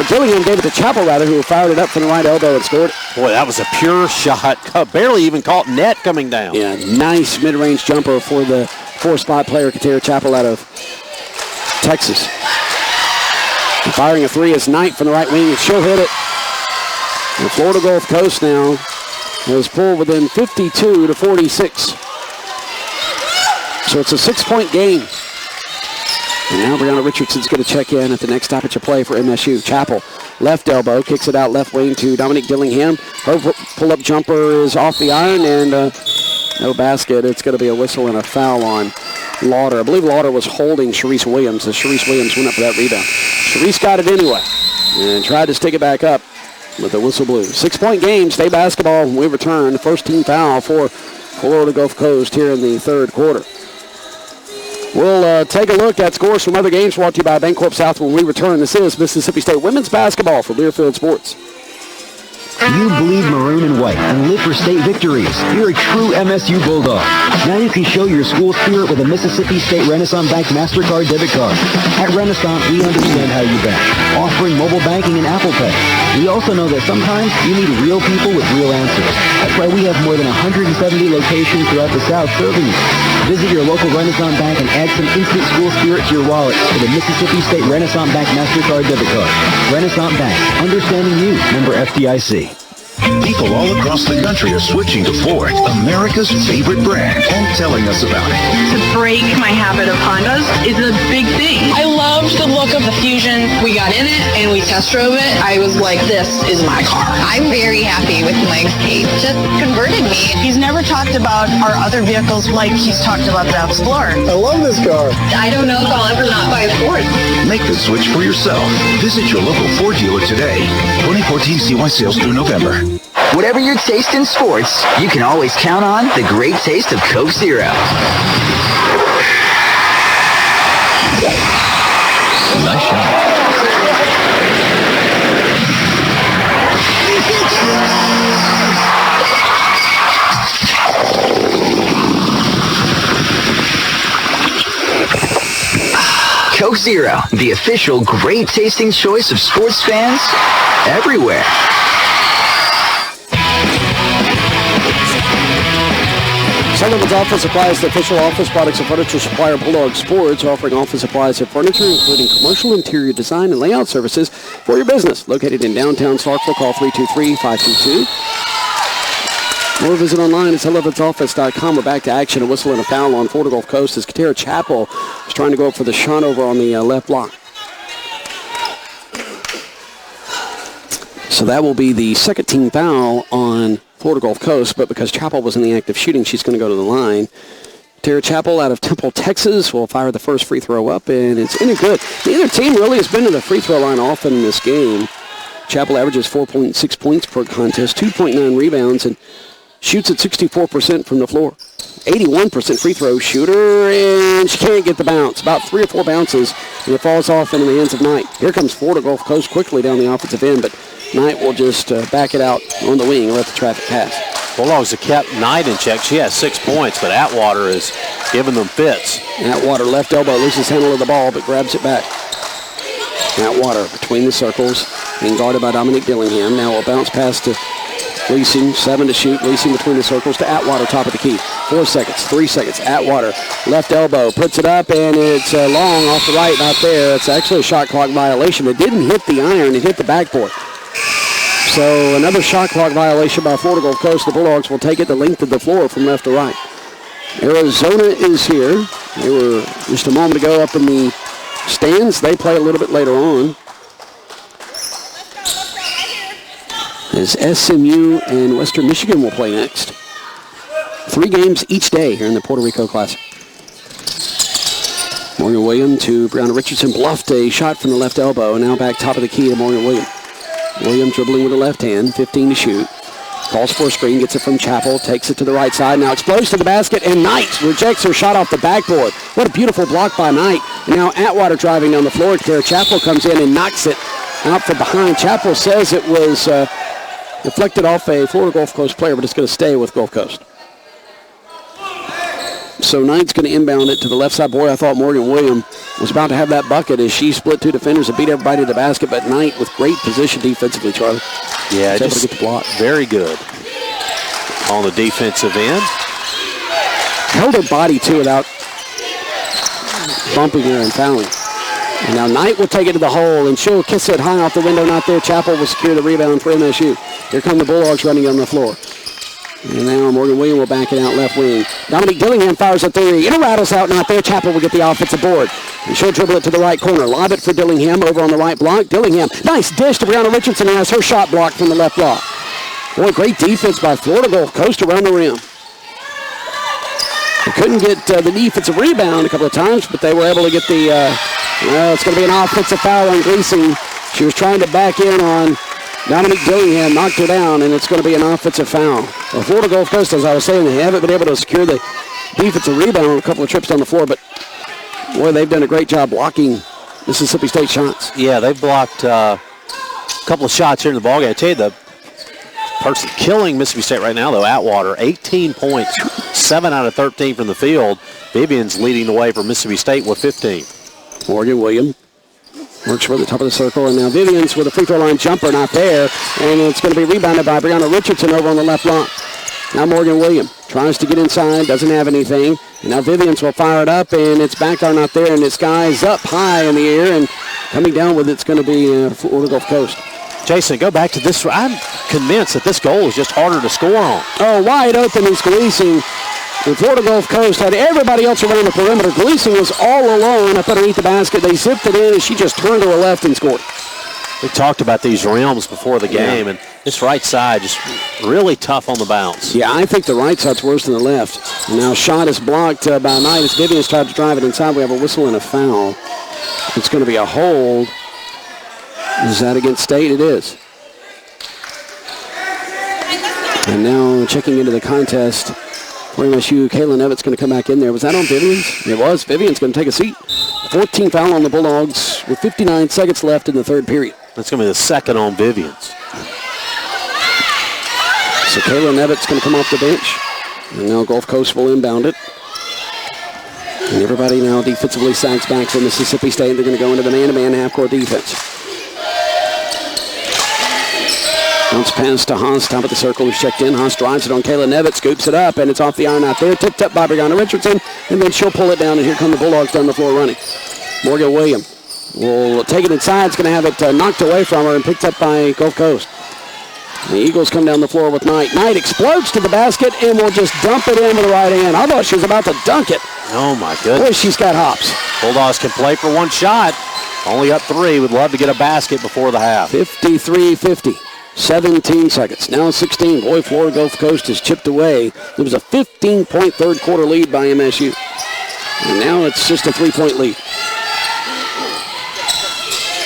Dillingham gave it to Chappell, rather, who fired it up from the right elbow and scored it. Boy, that was a pure shot. Barely even caught net coming down. Yeah, nice mid-range jumper for the 4-spot player, Katera Chappell, out of Texas. And firing a 3 is Knight from the right wing, and she'll hit it. And Florida Gulf Coast now has pulled within 52-46. So it's a 6-point game. And now Brianna Richardson's going to check in at the next stoppage of play for MSU. Chappell, left elbow, kicks it out left wing to Dominique Dillingham. Her pull-up jumper is off the iron, and no basket. It's going to be a whistle and a foul on Lauder. I believe Lauder was holding Sharice Williams as Sharice Williams went up for that rebound. Sharice got it anyway and tried to stick it back up with the whistle blew. 6-point game, State basketball when we return. The first team foul for Florida Gulf Coast here in the third quarter. We'll take a look at scores from other games brought to you by Bancorp South when we return. This is Mississippi State women's basketball for Learfield Sports. You bleed maroon and white and live for state victories. You're a true MSU Bulldog. Now you can show your school spirit with a Mississippi State Renaissance Bank MasterCard debit card. At Renaissance, we understand how you bank, offering mobile banking and Apple Pay. We also know that sometimes you need real people with real answers. That's why we have more than 170 locations throughout the South serving you. Visit your local Renaissance Bank and add some instant school spirit to your wallet with a Mississippi State Renaissance Bank MasterCard debit card. Renaissance Bank, understanding you, member FDIC. People all across the country are switching to Ford, America's favorite brand, and telling us about it. To break my habit of Hondas is a big thing. I loved the look of the Fusion. We got in it and we test drove it. I was like, this is my car. I'm very happy with my Escape. Just converted me. He's never talked about our other vehicles like he's talked about the Explorer. I love this car. I don't know if I'll ever not buy a Ford. Make the switch for yourself. Visit your local Ford dealer today. 2014 CY sales through November. Whatever your taste in sports, you can always count on the great taste of Coke Zero. Nice shot. Coke Zero, the official great tasting choice of sports fans everywhere. Sullivan's Office Supply is the official office products and furniture supplier of Bulldog Sports, offering office supplies and furniture, including commercial interior design and layout services for your business. Located in downtown Starkville, call 323-522. Or visit online at sullivansoffice.com. We're back to action. A whistle and a foul on Florida Gulf Coast as Katera Chappell is trying to go up for the shot over on the left block. So that will be the second team foul on Florida Gulf Coast, but because Chappell was in the act of shooting, she's going to go to the line. Tara Chappell out of Temple, Texas will fire the first free throw up, and it's in a good. Neither team really has been to the free throw line often in this game. Chappell averages 4.6 points per contest, 2.9 rebounds, and shoots at 64% from the floor. 81% free throw shooter, and she can't get the bounce. About 3 or 4 bounces, and it falls off into the hands of Knight. Here comes Florida Gulf Coast quickly down the offensive end, but Knight will just back it out on the wing and let the traffic pass. Bulldogs have kept Knight in check. She has 6 points, but Atwater is giving them fits. Atwater, left elbow, loses handle of the ball, but grabs it back. Atwater between the circles, being guarded by Dominique Dillingham. Now a bounce pass to Leasing, 7 to shoot. Leasing between the circles to Atwater, top of the key. 4 seconds, 3 seconds. Atwater, left elbow, puts it up, and it's long off the right, not there. It's actually a shot clock violation. It didn't hit the iron, it hit the backboard. So another shot clock violation by Florida Gulf Coast. The Bulldogs will take it the length of the floor from left to right. Arizona is here. They were just a moment ago up in the stands. They play a little bit later on. As SMU and Western Michigan will play next. 3 games each day here in the Puerto Rico Classic. Morgan Williams to Brianna Richardson, bluffed a shot from the left elbow, and now back top of the key to Morgan Williams. Williams dribbling with the left hand, 15 to shoot. Calls for a screen, gets it from Chappell, takes it to the right side, now explodes to the basket, and Knight rejects her shot off the backboard. What a beautiful block by Knight. And now Atwater driving down the floor. Chappell comes in and knocks it out from behind. Chappell says it was deflected off a Florida Gulf Coast player, but it's going to stay with Gulf Coast. So Knight's going to inbound it to the left side. Boy, I thought Morgan Williams was about to have that bucket as she split 2 defenders and beat everybody to the basket, but Knight with great position defensively, Charlie. Yeah, just to get the block. Very good on the defensive end. Held her body, too, without bumping her and fouling. And now Knight will take it to the hole, and she'll kiss it high off the window, not there. Chappell will secure the rebound for MSU. Here come the Bulldogs running on the floor. And now Morgan Williams will back it out left wing. Dominique Dillingham fires a 3. It rattles out, not there. Chappell will get the offensive board. And she'll dribble it to the right corner. Lob it for Dillingham over on the right block. Dillingham, nice dish to Brianna Richardson, and has her shot blocked from the left block. Boy, great defense by Florida Gulf Coast around the rim. They couldn't get the defensive rebound a couple of times, but they were able to get the, it's going to be an offensive foul on Gleason. She was trying to back in on Dominique Dillingham, knocked her down, and it's going to be an offensive foul. Well, Florida Gulf Coast, as I was saying, they haven't been able to secure the defensive rebound on a couple of trips on the floor, but, boy, they've done a great job blocking Mississippi State shots. Yeah, they've blocked a couple of shots here in the ballgame. I tell you, person killing Mississippi State right now, though, Atwater. 18 points, 7 out of 13 from the field. Vivian's leading the way for Mississippi State with 15. Morgan Williams works for the top of the circle, and now Vivian's with a free throw line jumper, not there, and it's going to be rebounded by Brianna Richardson over on the left block. Now Morgan Williams tries to get inside, doesn't have anything, and now Vivian's will fire it up, and it's back there, not there, and this guy's up high in the air, and coming down with it's going to be Florida Gulf Coast. Jason, go back to this. I'm convinced that this goal is just harder to score on. Oh, wide open and Gleason. And Florida Gulf Coast had everybody else around the perimeter. Gleason was all alone up underneath the basket. They zipped it in, and she just turned to her left and scored. We talked about these rims before the game, and this right side just really tough on the bounce. Yeah, I think the right side's worse than the left. And now shot is blocked by Knight as Vivian's tried to drive it inside. We have a whistle and a foul. It's going to be a hold. Is that against State? It is. And now checking into the contest for MSU, Kaylin Evans going to come back in there. Was that on Vivian's? It was. Vivian's going to take a seat. 14th foul on the Bulldogs with 59 seconds left in the third period. That's going to be the second on Vivian's. So Kaylin Evans going to come off the bench. And now Gulf Coast will inbound it. And everybody now defensively sags back for Mississippi State. They're going to go into the man-to-man half-court defense. Bounce pass to Haas, top of the circle, who's checked in. Haas drives it on Kayla Nevitt, scoops it up, and it's off the iron out there. Tipped up by Brianna Richardson, and then she'll pull it down, and here come the Bulldogs down the floor running. Morgan Williams will take it inside. It's going to have it knocked away from her and picked up by Gulf Coast. The Eagles come down the floor with Knight. Knight explodes to the basket and will just dump it in with the right hand. I thought she was about to dunk it. Oh, my goodness. Boy, she's got hops. Bulldogs can play for one shot. Only up 3. Would love to get a basket before the half. 53-50. 17 seconds. Now 16. Boy, Florida Gulf Coast has chipped away. It was a 15-point third quarter lead by MSU. And now it's just a 3-point lead.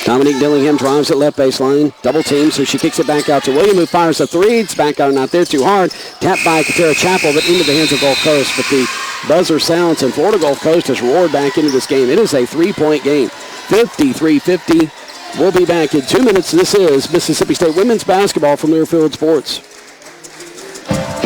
Dominique Dillingham drives at left baseline. Double team, so she kicks it back out to William, who fires a 3. It's back out, not there, too hard. Tapped by Katera Chappell, but into the hands of Gulf Coast. But the buzzer sounds, and Florida Gulf Coast has roared back into this game. It is a 3-point game. 53-50. We'll be back in 2 minutes. This is Mississippi State women's basketball from Learfield Sports.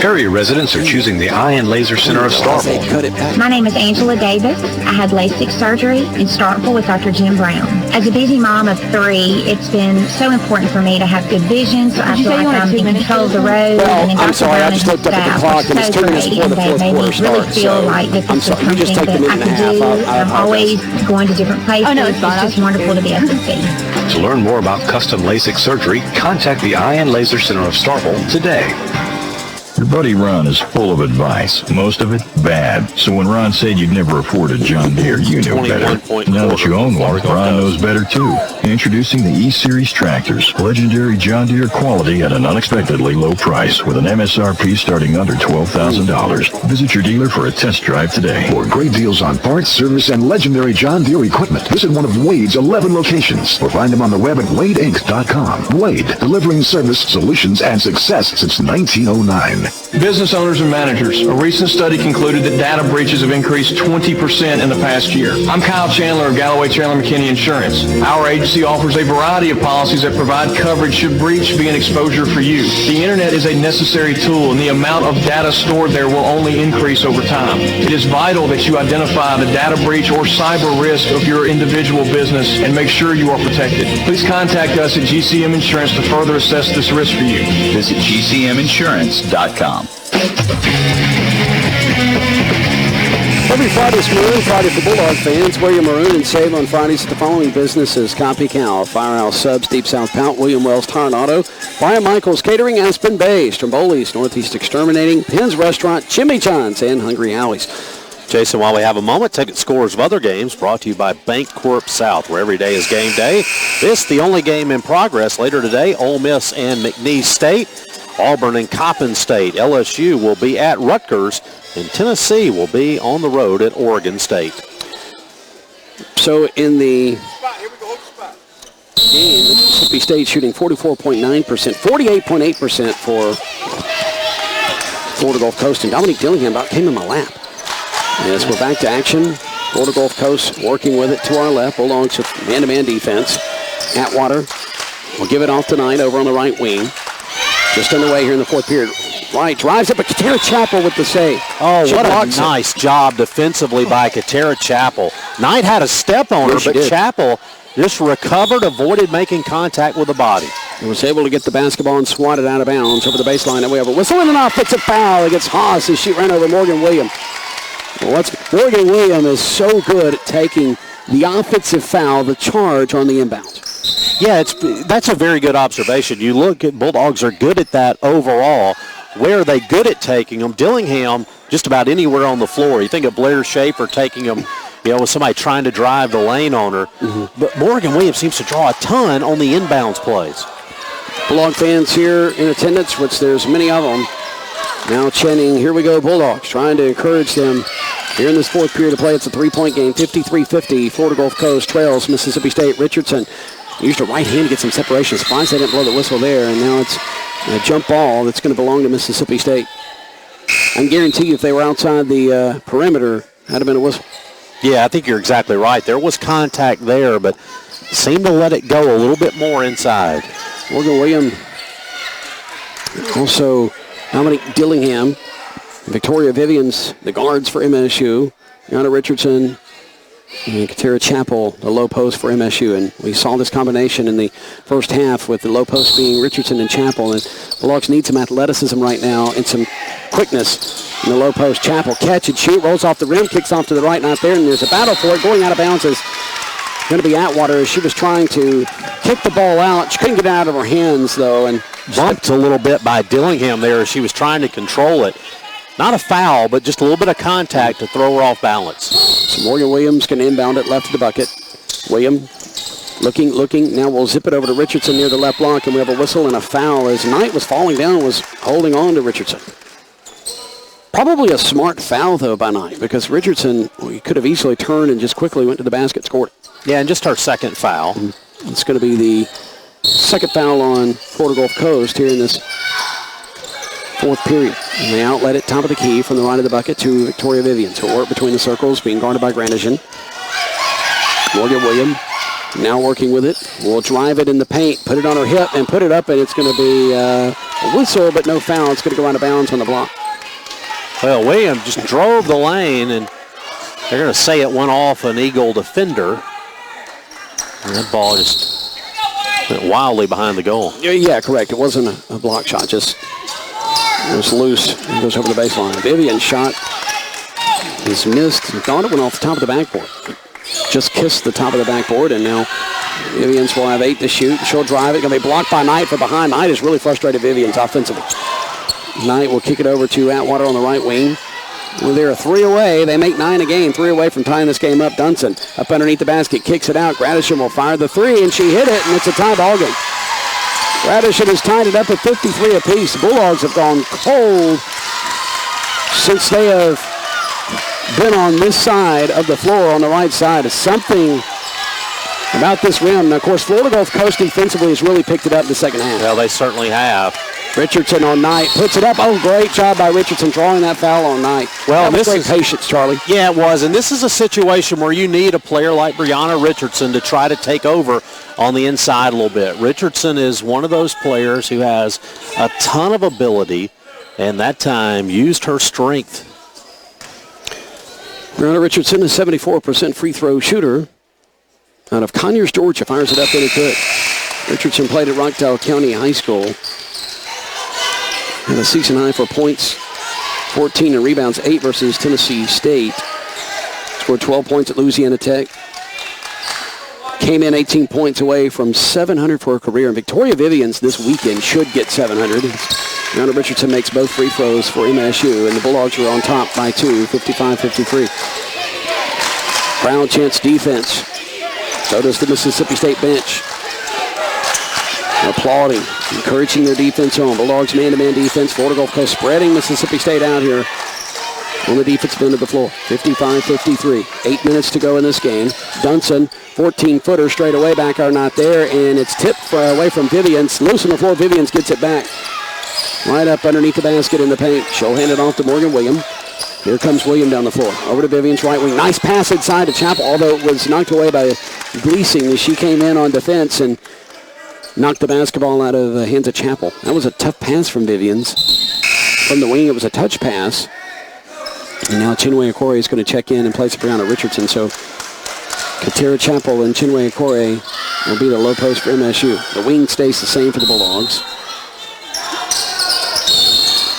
Area residents are choosing the Eye and Laser Center of Starkville. My name is Angela Davis. I had LASIK surgery in Starkville with Dr. Jim Brown. As a busy mom of 3, it's been so important for me to have good vision, so I feel like I'm in control of the road. Well, I'm sorry, I just looked up at the clock and it's 2 minutes before the fourth quarter starts. Feel like this is something that I can do. I'm always going to different places. Oh, no, it's just wonderful to be able to see. To learn more about custom LASIK surgery, contact the Eye and Laser Center of Starkville today. Your buddy Ron is full of advice, most of it bad. So when Ron said you'd never afford a John Deere, you knew better. Now that you own one, Ron knows better too. Introducing the E-Series tractors. Legendary John Deere quality at an unexpectedly low price with an MSRP starting under $12,000. Visit your dealer for a test drive today. For great deals on parts, service, and legendary John Deere equipment, visit one of Wade's 11 locations or find them on the web at wadeinc.com. Wade, delivering service, solutions, and success since 1909. Business owners and managers, a recent study concluded that data breaches have increased 20% in the past year. I'm Kyle Chandler of Galloway Chandler McKinney Insurance. Our agency offers a variety of policies that provide coverage should breach be an exposure for you. The internet is a necessary tool, and the amount of data stored there will only increase over time. It is vital that you identify the data breach or cyber risk of your individual business and make sure you are protected. Please contact us at GCM Insurance to further assess this risk for you. Visit GCMinsurance.com. Every Friday is Maroon Friday for Bulldog fans. Wear your maroon and save on Fridays at the following businesses: Copy Cow, Firehouse Subs, Deep South Pout, William Wells Tire and Auto, Brian Michaels Catering, Aspen Bay, Stromboli's, Northeast Exterminating, Penn's Restaurant, Jimmy John's, and Hungry Howie's. Jason, while we have a moment, ticket scores of other games brought to you by Bancorp South, where every day is game day. This, the only game in progress later today, Ole Miss and McNeese State. Auburn and Coppin State. LSU will be at Rutgers, and Tennessee will be on the road at Oregon State. So in the game, Mississippi State shooting 44.9%, 48.8% for Florida Gulf Coast, and Dominique Dillingham about came in my lap. Yes, we're back to action. Florida Gulf Coast working with it to our left. Bulldogs with man-to-man defense. Atwater will give it off tonight over on the right wing. Just underway here in the fourth period. Right, drives it, but Katera Chappell with the save. Oh, what a nice job defensively by Katera Chappell. Knight had a step on her, but Chappell just recovered, avoided making contact with the body. He was able to get the basketball and swat it out of bounds over the baseline. And we have a whistle and an offensive foul against Haas as she ran over Morgan Williams. Morgan Williams is so good at taking the offensive foul, the charge on the inbounds. Yeah, that's a very good observation. You look at Bulldogs are good at that overall. Where are they good at taking them? Dillingham, just about anywhere on the floor. You think of Blair Schaefer taking them, with somebody trying to drive the lane on her. Mm-hmm. But Morgan Williams seems to draw a ton on the inbounds plays. Bulldog fans here in attendance, which there's many of them, now chanting, "Here we go, Bulldogs," trying to encourage them here in this fourth period of play. It's a three-point game, 53-50. Florida Gulf Coast trails Mississippi State. Richardson used her right hand to get some separation. Surprised they didn't blow the whistle there, and now it's a jump ball that's going to belong to Mississippi State. I can guarantee you if they were outside the perimeter, that'd have been a whistle. Yeah, I think you're exactly right. There was contact there, but seemed to let it go a little bit more inside. Morgan Williams, also Dominique Dillingham, Victoria Vivians, the guards for MSU, Yana Richardson, and Katera Chappell, the low post for MSU. And we saw this combination in the first half with the low post being Richardson and Chappell. And Bulldogs need some athleticism right now and some quickness in the low post. Chappell catch and shoot, rolls off the rim, kicks off to the right, not there. And there's a battle for it. Going out of bounds is going to be Atwater as she was trying to kick the ball out. She couldn't get it out of her hands, though. And bumped a little bit by Dillingham there as she was trying to control it. Not a foul, but just a little bit of contact to throw her off balance. So Morgan Williams can inbound it left of the bucket. Williams looking. Now we'll zip it over to Richardson near the left block, and we have a whistle and a foul as Knight was falling down, was holding on to Richardson. Probably a smart foul, though, by Knight, because Richardson could have easily turned and just quickly went to the basket, scored. Yeah, and just her second foul. It's going to be the second foul on Florida Gulf Coast here in this fourth period. And they outlet it top of the key from the right of the bucket to Victoria Vivians, who work between the circles, being guarded by Grandison. Morgan Williams now working with it. Will drive it in the paint, put it on her hip, and put it up, and it's going to be a whistle, but no foul. It's going to go out of bounds on the block. Well, Williams just drove the lane, and they're going to say it went off an Eagle defender. And that ball just went wildly behind the goal. Yeah, correct. It wasn't a block shot, just it was loose. It goes over the baseline. Vivian's shot is missed. Thought it went off the top of the backboard. Just kissed the top of the backboard, and now Vivians will have 8 to shoot. She'll drive it. Going to be blocked by Knight from behind. Knight has really frustrated Vivians offensively. Knight will kick it over to Atwater on the right wing. Well, they're 3 away. They make 9 a game. 3 away from tying this game up. Dunson up underneath the basket, kicks it out. Gradisson will fire the 3, and she hit it, and it's a tie ball game. Gradisson has tied it up at 53 apiece. The Bulldogs have gone cold since they have been on this side of the floor on the right side. It's something about this rim. Now, of course, Florida Gulf Coast defensively has really picked it up in the second half. Well, they certainly have. Richardson on Knight puts it up. Oh, great job by Richardson drawing that foul on Knight. Well, this is great patience, Charlie. Yeah, it was, and this is a situation where you need a player like Brianna Richardson to try to take over on the inside a little bit. Richardson is one of those players who has a ton of ability, and that time used her strength. Brianna Richardson is 74% free throw shooter out of Conyers, Georgia. Fires it up and it good. Richardson played at Rockdale County High School. And a season high for points, 14 and rebounds, 8 versus Tennessee State. Scored 12 points at Louisiana Tech. Came in 18 points away from 700 for her career. And Victoria Vivians this weekend should get 700. Brianna Richardson makes both free throws for MSU, and the Bulldogs are on top by 2, 55-53. Crowd chants defense. So does the Mississippi State bench. Applauding, encouraging their defense on. Bulldogs man-to-man defense. Florida Gulf Coast spreading Mississippi State out here on the defensive end of the floor. 55-53. 8 minutes to go in this game. Dunson, 14-footer straight away, back are not there, and it's tipped away from Vivians. Loose on the floor. Vivians gets it back. Right up underneath the basket in the paint. She'll hand it off to Morgan Williams. Here comes Williams down the floor. Over to Vivian's right wing. Nice pass inside to Chappell, although it was knocked away by Gleasing as she came in on defense, and knocked the basketball out of the hands of Chappell. That was a tough pass from Vivians. From the wing, it was a touch pass. And now Chinwe Okore is going to check in place of Brianna Richardson. So Katera Chappell and Chinwe Okore will be the low post for MSU. The wing stays the same for the Bulldogs.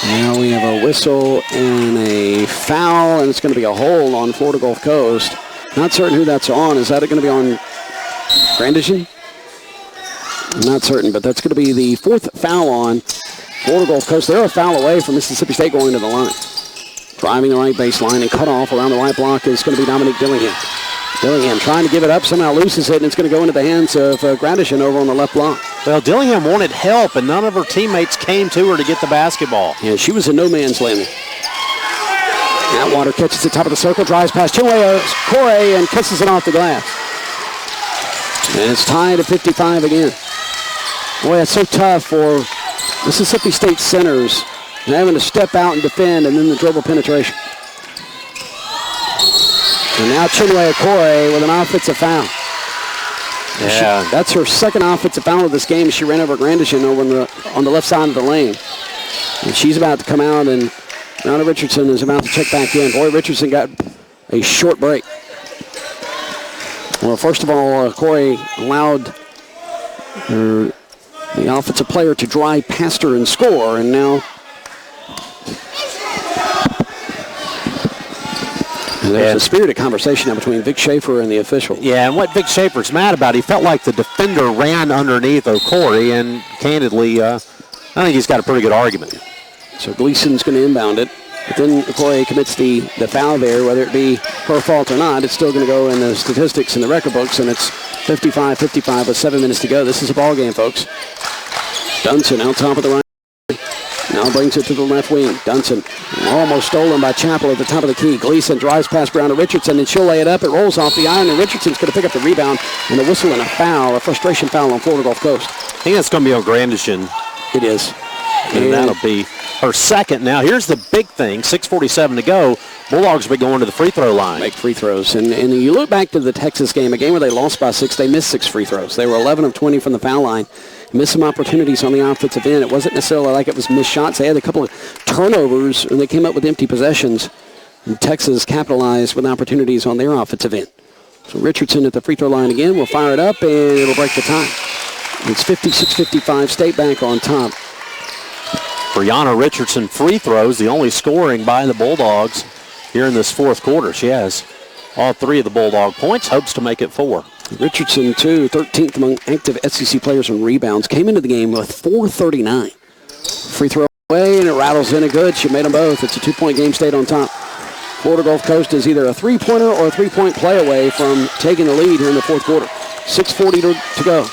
Now we have a whistle and a foul, and it's going to be a hold on Florida Gulf Coast. Not certain who that's on. Is that going to be on Grandisson? I'm not certain, but that's going to be the fourth foul on Florida Gulf Coast. They're a foul away from Mississippi State going to the line. Driving the right baseline and cut off around the right block is going to be Dominique Dillingham. Dillingham trying to give it up, somehow loses it, and it's going to go into the hands of Grandisson over on the left block. Well, Dillingham wanted help, and none of her teammates came to her to get the basketball. Yeah, she was in no man's land. Atwater catches the top of the circle, drives past Chinwe Okore, and kisses it off the glass. And it's tied at 55 again. Boy, it's so tough for Mississippi State centers having to step out and defend, and then the dribble penetration. And now Chinwe Okore with an offensive foul. Yeah. That's her second offensive foul of this game. She ran over Grandisson over on the left side of the lane. And she's about to come out, and Brianna Richardson is about to check back in. Boy, Richardson got a short break. Well, first of all, Okore allowed the offensive player to drive past her and score, and now there's a spirited conversation now between Vic Schaefer and the official. Yeah, and what Vic Schaefer's mad about, he felt like the defender ran underneath Okore, and candidly, I think he's got a pretty good argument. So Gleason's going to inbound it, but then Okore commits the foul there, whether it be her fault or not. It's still going to go in the statistics in the record books, and it's 55-55 with 7 minutes to go. This is a ball game, folks. Dunson out top of the right. Now brings it to the left wing. Dunson almost stolen by Chappell at the top of the key. Gleason drives past Brianna Richardson, and she'll lay it up. It rolls off the iron, and Richardson's going to pick up the rebound, and a whistle and a foul, a frustration foul on Florida Gulf Coast. I think that's going to be on Grandisson. It is. And that'll be her second. Now, here's the big thing. 6:47 to go. Bulldogs will be going to the free throw line. Make free throws. And you look back to the Texas game, a game where they lost by 6, they missed 6 free throws. They were 11 of 20 from the foul line. Missed some opportunities on the offensive end. It wasn't necessarily like it was missed shots. They had a couple of turnovers, and they came up with empty possessions. And Texas capitalized with opportunities on their offensive end. So Richardson at the free throw line again. We'll fire it up, and it'll break the tie. It's 56-55, State back on top. Brianna Richardson free throws, the only scoring by the Bulldogs here in this fourth quarter. She has all 3 of the Bulldog points, hopes to make it 4. Richardson, too, 13th among active SEC players in rebounds, came into the game with 439. Free throw away, and it rattles in a good. She made them both. It's a 2-point game, State on top. Florida Gulf Coast is either a 3-pointer or a 3-point play away from taking the lead here in the fourth quarter. 6:40 to go.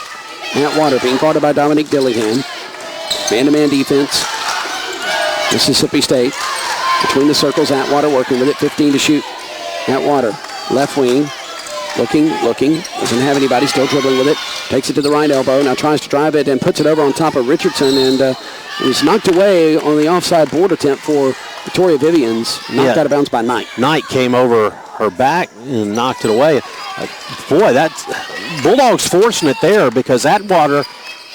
Atwater being guarded by Dominique Dillingham. Man-to-man defense. Mississippi State. Between the circles, Atwater working with it, 15 to shoot. Atwater, left wing. Looking, doesn't have anybody, still dribbling with it. Takes it to the right elbow, now tries to drive it and puts it over on top of Richardson, and it was knocked away on the offside board attempt for Victoria Vivians. Knocked out of bounds by Knight. Knight came over her back and knocked it away. Boy, that's Bulldogs fortunate there because Atwater,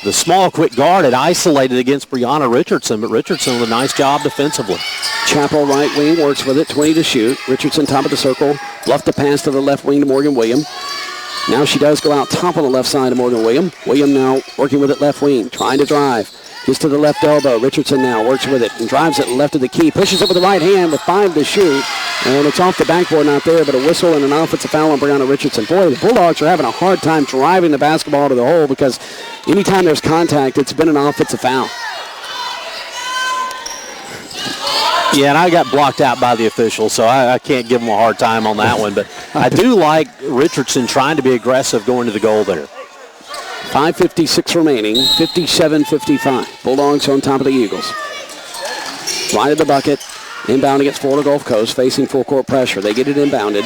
the small, quick guard, had isolated against Brianna Richardson, but Richardson with a nice job defensively. Chappell right wing works with it, 20 to shoot. Richardson top of the circle, bluffed the pass to the left wing to Morgan William. Now she does go out top on the left side of Morgan William. William now working with it left wing, trying to drive. Gets to the left elbow. Richardson now works with it and drives it left of the key. Pushes it with the right hand with 5 to shoot. And it's off the backboard, not there, but a whistle and an offensive foul on Brianna Richardson. Boy, the Bulldogs are having a hard time driving the basketball to the hole because anytime there's contact, it's been an offensive foul. Yeah, and I got blocked out by the officials, so I can't give them a hard time on that one. But I do like Richardson trying to be aggressive going to the goal there. 5:56 remaining, 57-55. Bulldogs on top of the Eagles. Right at the bucket, inbound against Florida Gulf Coast, facing full court pressure. They get it inbounded.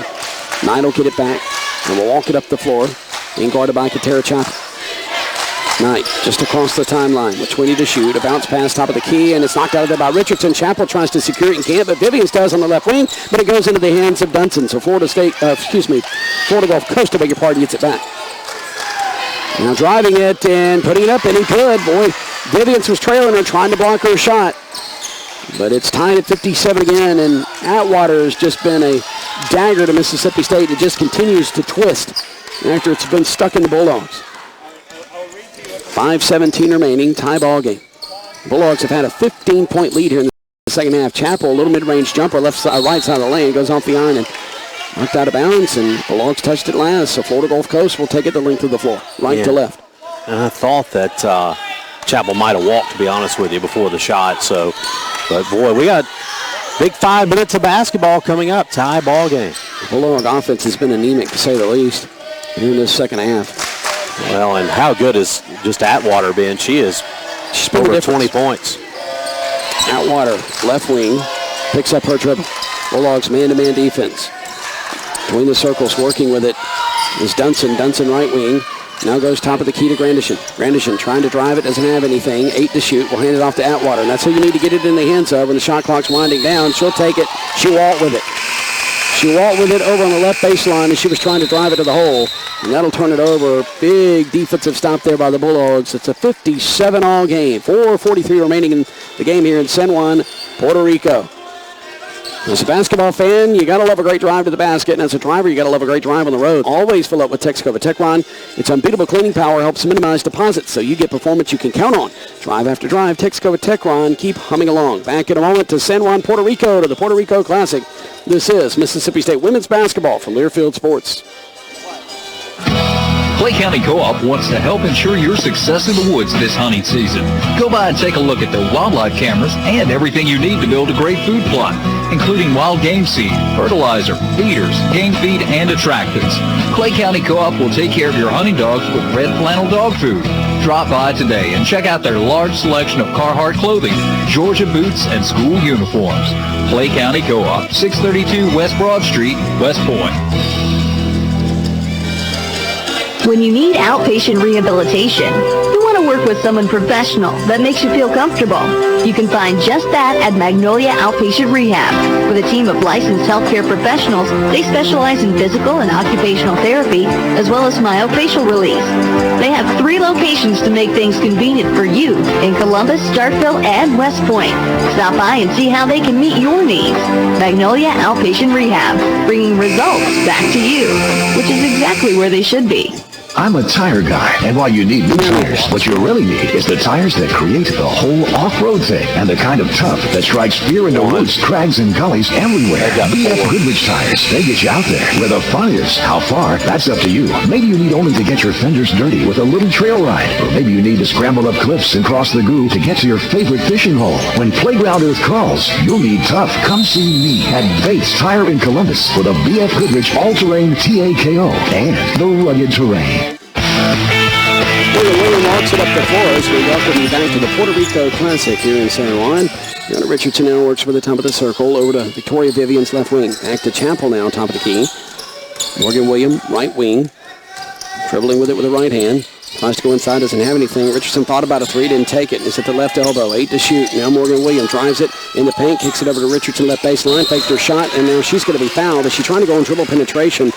Knight will get it back, and will walk it up the floor. Being guarded by Katera Chappell. Knight just across the timeline with 20 to shoot. A bounce pass top of the key, and it's knocked out of there by Richardson. Chappell tries to secure it and can't, but Vivians does on the left wing, but it goes into the hands of Dunson. So Florida Gulf Coast, I beg your pardon, gets it back. Now driving it and putting it up, and he could. Boy, Vivians was trailing her, trying to block her shot. But it's tied at 57 again, and Atwater has just been a dagger to Mississippi State. It just continues to twist after it's been stuck in the Bulldogs. 5:17 remaining, tie ball game. The Bulldogs have had a 15-point lead here in the second half. Chappell, a little mid-range jumper, right side of the lane, goes off the iron and knocked out of bounds, and Bulldogs touched it last. So Florida Gulf Coast will take it the length of the floor, right to left. And I thought that Chappell might have walked, to be honest with you, before the shot. So, but boy, we got big 5 minutes of basketball coming up. Tie ball game. The Bulldog offense has been anemic, to say the least, in this second half. Well, and how good is just Atwater been? She's over 20 points. Atwater, left wing, picks up her dribble. Bulldogs man-to-man defense. Between the circles, working with it is Dunson. Dunson right wing. Now goes top of the key to Grandisson. Grandisson trying to drive it, doesn't have anything. 8 to shoot. Will hand it off to Atwater. And that's who you need to get it in the hands of when the shot clock's winding down. She'll take it. She walked with it. She walked with it over on the left baseline as she was trying to drive it to the hole. And that'll turn it over. Big defensive stop there by the Bulldogs. It's a 57-all game. 4:43 remaining in the game here in San Juan, Puerto Rico. As a basketball fan, you got to love a great drive to the basket, and as a driver, you got to love a great drive on the road. Always fill up with Texaco Techron. Its unbeatable cleaning power helps minimize deposits, so you get performance you can count on. Drive after drive, Texaco Techron. Keep humming along. Back in a moment to San Juan, Puerto Rico, to the Puerto Rico Classic. This is Mississippi State women's basketball from Learfield Sports. Clay County Co-op wants to help ensure your success in the woods this hunting season. Go by and take a look at the wildlife cameras and everything you need to build a great food plot, including wild game seed, fertilizer, feeders, game feed, and attractants. Clay County Co-op will take care of your hunting dogs with red flannel dog food. Drop by today and check out their large selection of Carhartt clothing, Georgia boots, and school uniforms. Clay County Co-op, 632 West Broad Street, West Point. When you need outpatient rehabilitation, you want to work with someone professional that makes you feel comfortable. You can find just that at Magnolia Outpatient Rehab. With a team of licensed healthcare professionals, they specialize in physical and occupational therapy, as well as myofascial release. They have 3 locations to make things convenient for you in Columbus, Starkville, and West Point. Stop by and see how they can meet your needs. Magnolia Outpatient Rehab, bringing results back to you, which is exactly where they should be. I'm a tire guy, and while you need new tires, what you really need is the tires that create the whole off-road thing, and the kind of tough that strikes fear into roots, crags, and gullies everywhere. BF Goodrich tires, they get you out there. Where the fun is, how far, that's up to you. Maybe you need only to get your fenders dirty with a little trail ride, or maybe you need to scramble up cliffs and cross the goo to get to your favorite fishing hole. When Playground Earth calls, you'll need tough. Come see me at Bates Tire in Columbus for the BF Goodrich All-Terrain TAKO and the rugged terrain. William walks it up the floor as we welcome you back to the Puerto Rico Classic here in San Juan. Brianna Richardson now works for the top of the circle over to Victoria Vivian's left wing. Back to Chappell now, top of the key. Morgan William, right wing. Dribbling with it with the right hand. Tries to go inside, doesn't have anything. Richardson thought about a 3, didn't take it. It's at the left elbow, 8 to shoot. Now Morgan Williams drives it in the paint, kicks it over to Richardson, left baseline, faked her shot, and now she's going to be fouled. Is she trying to go on dribble penetration?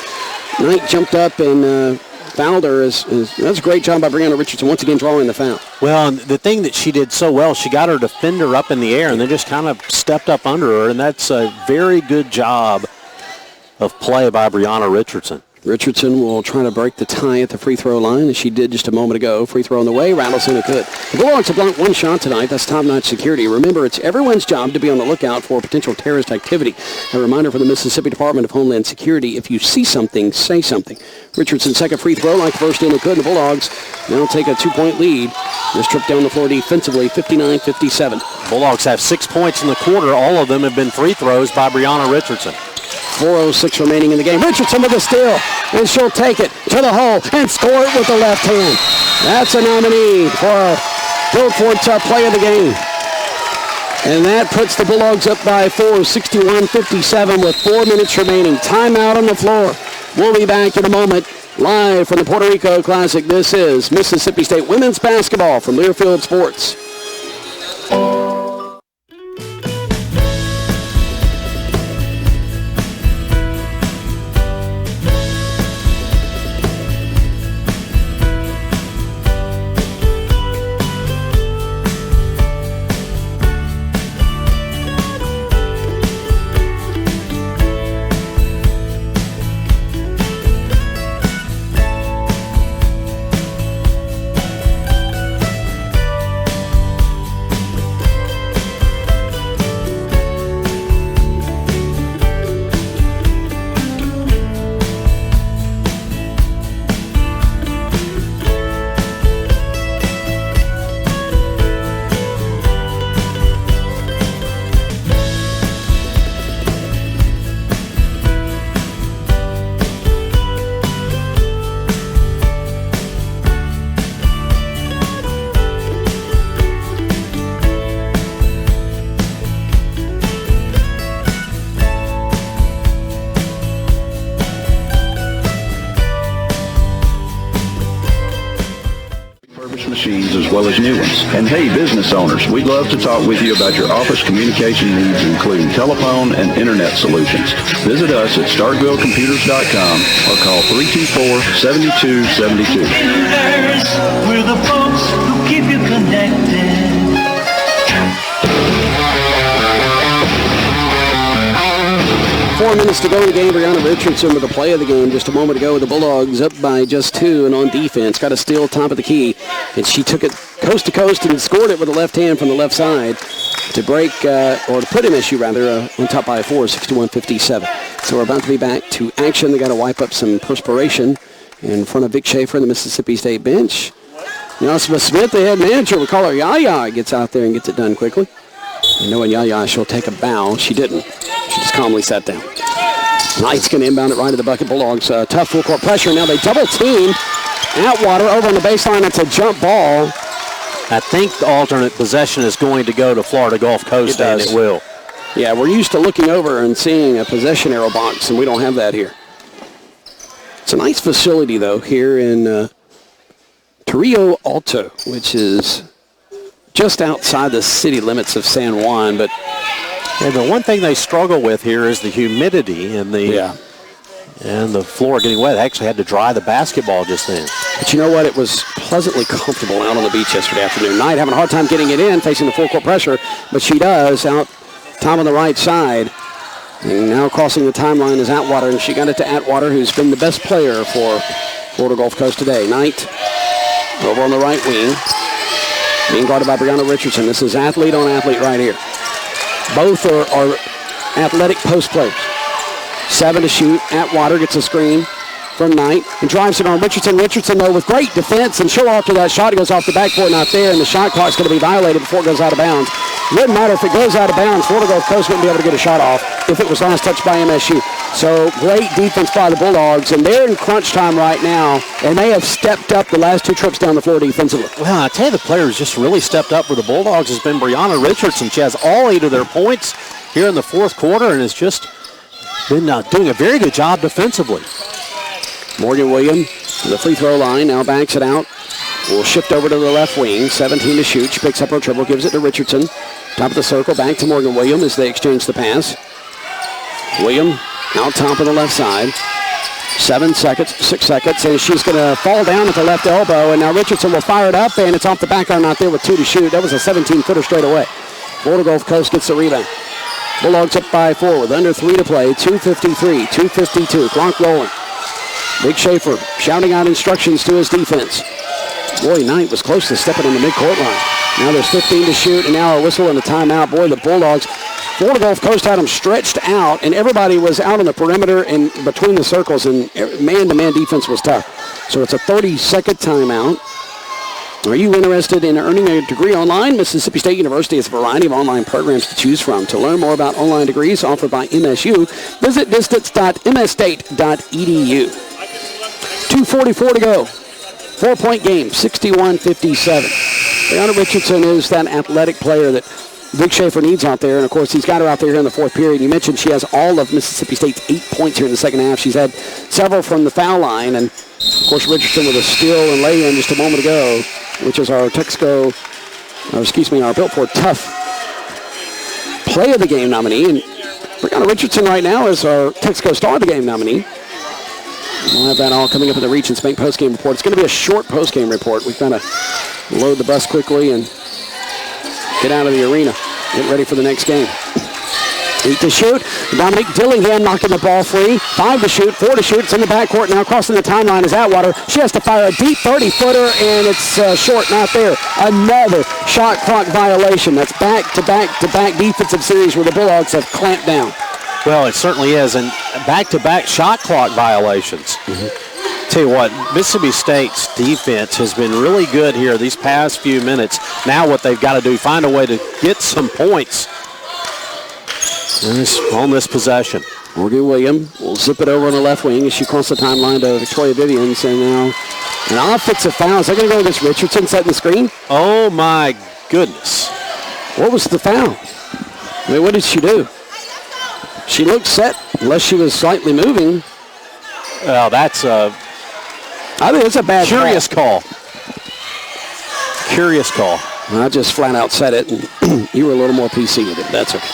Knight jumped up and fouled her. That's a great job by Brianna Richardson, once again drawing the foul. Well, the thing that she did so well, she got her defender up in the air and then just kind of stepped up under her, and that's a very good job of play by Brianna Richardson. Richardson will try to break the tie at the free throw line, as she did just a moment ago. Free throw on the way, rattles in it good. The Bulldogs have blocked 1 shot tonight. That's top-notch security. Remember, it's everyone's job to be on the lookout for potential terrorist activity. A reminder from the Mississippi Department of Homeland Security, if you see something, say something. Richardson's second free throw, like the first in it could. The Bulldogs now take a 2-point lead. This trip down the floor defensively, 59-57. Bulldogs have 6 points in the quarter. All of them have been free throws by Brianna Richardson. 4:06 remaining in the game. Richardson with a steal, and she'll take it to the hole and score it with the left hand. That's a nominee for Guilford's play of the game. And that puts the Bulldogs up by 4, 61-57 with 4 minutes remaining. Timeout on the floor. We'll be back in a moment. Live from the Puerto Rico Classic, this is Mississippi State women's basketball from Learfield Sports. well as new ones. And hey, business owners, we'd love to talk with you about your office communication needs, including telephone and internet solutions. Visit us at StarkvilleComputers.com or call 324-7272. We're the folks who keep you connected. 4 minutes to go in the game. Brianna Richardson with the play of the game just a moment ago. The Bulldogs up by just 2 and on defense. Got a steal top of the key. And she took it coast to coast and scored it with the left hand from the left side to break, or to put MSU rather, on top by 4, 61-57. So we're about to be back to action. They got to wipe up some perspiration in front of Vic Schaefer and the Mississippi State bench. Elizabeth Smith, the head manager, we call her Yaya, gets out there and gets it done quickly. And knowing Yaya, she'll take a bow. She didn't. She just calmly sat down. Knight's going to inbound it right to the bucket. Bulldogs, tough full court pressure. Now they double team Atwater over on the baseline. It's a jump ball. I think the alternate possession is going to go to Florida Gulf Coast, and it will. Yeah, we're used to looking over and seeing a possession arrow box, and we don't have that here. It's a nice facility, though, here in Torrio Alto, which is just outside the city limits of San Juan. But the one thing they struggle with here is the humidity and the floor getting wet. They actually had to dry the basketball just then. But you know what? It was pleasantly comfortable out on the beach yesterday afternoon. Knight having a hard time getting it in, facing the full court pressure, but she does out top on the right side. And now crossing the timeline is Atwater, and she got it to Atwater, who's been the best player for Florida Gulf Coast today. Knight over on the right wing, being guarded by Brianna Richardson. This is athlete on athlete right here. Both are athletic post players. 7 to shoot. Atwater gets a screen from Knight and drives it on Richardson. Richardson, though, with great defense, and she'll after that shot. It goes off the backboard, not there, and the shot clock's going to be violated before it goes out of bounds. Wouldn't matter if it goes out of bounds. Florida Gulf Coast wouldn't be able to get a shot off if it was last touched by MSU. So great defense by the Bulldogs, and they're in crunch time right now, and they have stepped up the last 2 trips down the floor defensively. Well, I tell you, the player who's just really stepped up for the Bulldogs has been Brianna Richardson. She has all 8 of their points here in the fourth quarter and has just been doing a very good job defensively. Morgan Williams to the free throw line, now backs it out. Will shift over to the left wing, 17 to shoot. She picks up her dribble, gives it to Richardson. Top of the circle, back to Morgan Williams as they exchange the pass. Williams out top of the left side. 6 seconds, and she's going to fall down at the left elbow, and now Richardson will fire it up, and it's off the back iron out there with 2 to shoot. That was a 17-footer straight away. Florida Gulf Coast gets the rebound. Bulldogs up by 4 with under 3 to play. 2:53, 2:52, clock rolling. Big Schaefer shouting out instructions to his defense. Boy, Knight was close to stepping on the midcourt line. Now there's 15 to shoot, and now a whistle and a timeout. Boy, the Bulldogs, Florida Gulf Coast had them stretched out, and everybody was out on the perimeter and between the circles, and man-to-man defense was tough. So it's a 30-second timeout. Are you interested in earning a degree online? Mississippi State University has a variety of online programs to choose from. To learn more about online degrees offered by MSU, visit distance.mstate.edu. 2:44 to go. 4-point game, 61-57. Brianna Richardson is that athletic player that Vic Schaefer needs out there, and of course he's got her out there here in the fourth period. You mentioned she has all of Mississippi State's 8 points here in the second half. She's had several from the foul line, and of course Richardson with a steal and lay-in just a moment ago, which is our our Built For Tough Play of the Game nominee. And Brianna Richardson right now is our Texaco Star of the Game nominee. We'll have that all coming up in the Reach and Spank postgame report. It's going to be a short postgame report. We've got to load the bus quickly and get out of the arena. Get ready for the next game. 8 to shoot. Dominique Dillingham knocking the ball free. 5 to shoot. 4 to shoot. It's in the backcourt now. Crossing the timeline is Atwater. She has to fire a deep 30-footer, and it's short. Not there. Another shot clock violation. That's back-to-back-to-back defensive series where the Bulldogs have clamped down. Well, it certainly is, and back-to-back shot clock violations. Tell you what, Mississippi State's defense has been really good here these past few minutes. Now what they've got to do, find a way to get some points on this possession. Morgan Williams will zip it over on the left wing as she crosses the timeline to Victoria Vivians, and now an offensive foul. Is that going to go against Richardson setting the screen? Oh, my goodness. What was the foul? I mean, what did she do? She looked set unless she was slightly moving. Well, that's a... I think it's a bad curious call. curious call. I just flat out said it, and you were a little more PC with it. That's okay.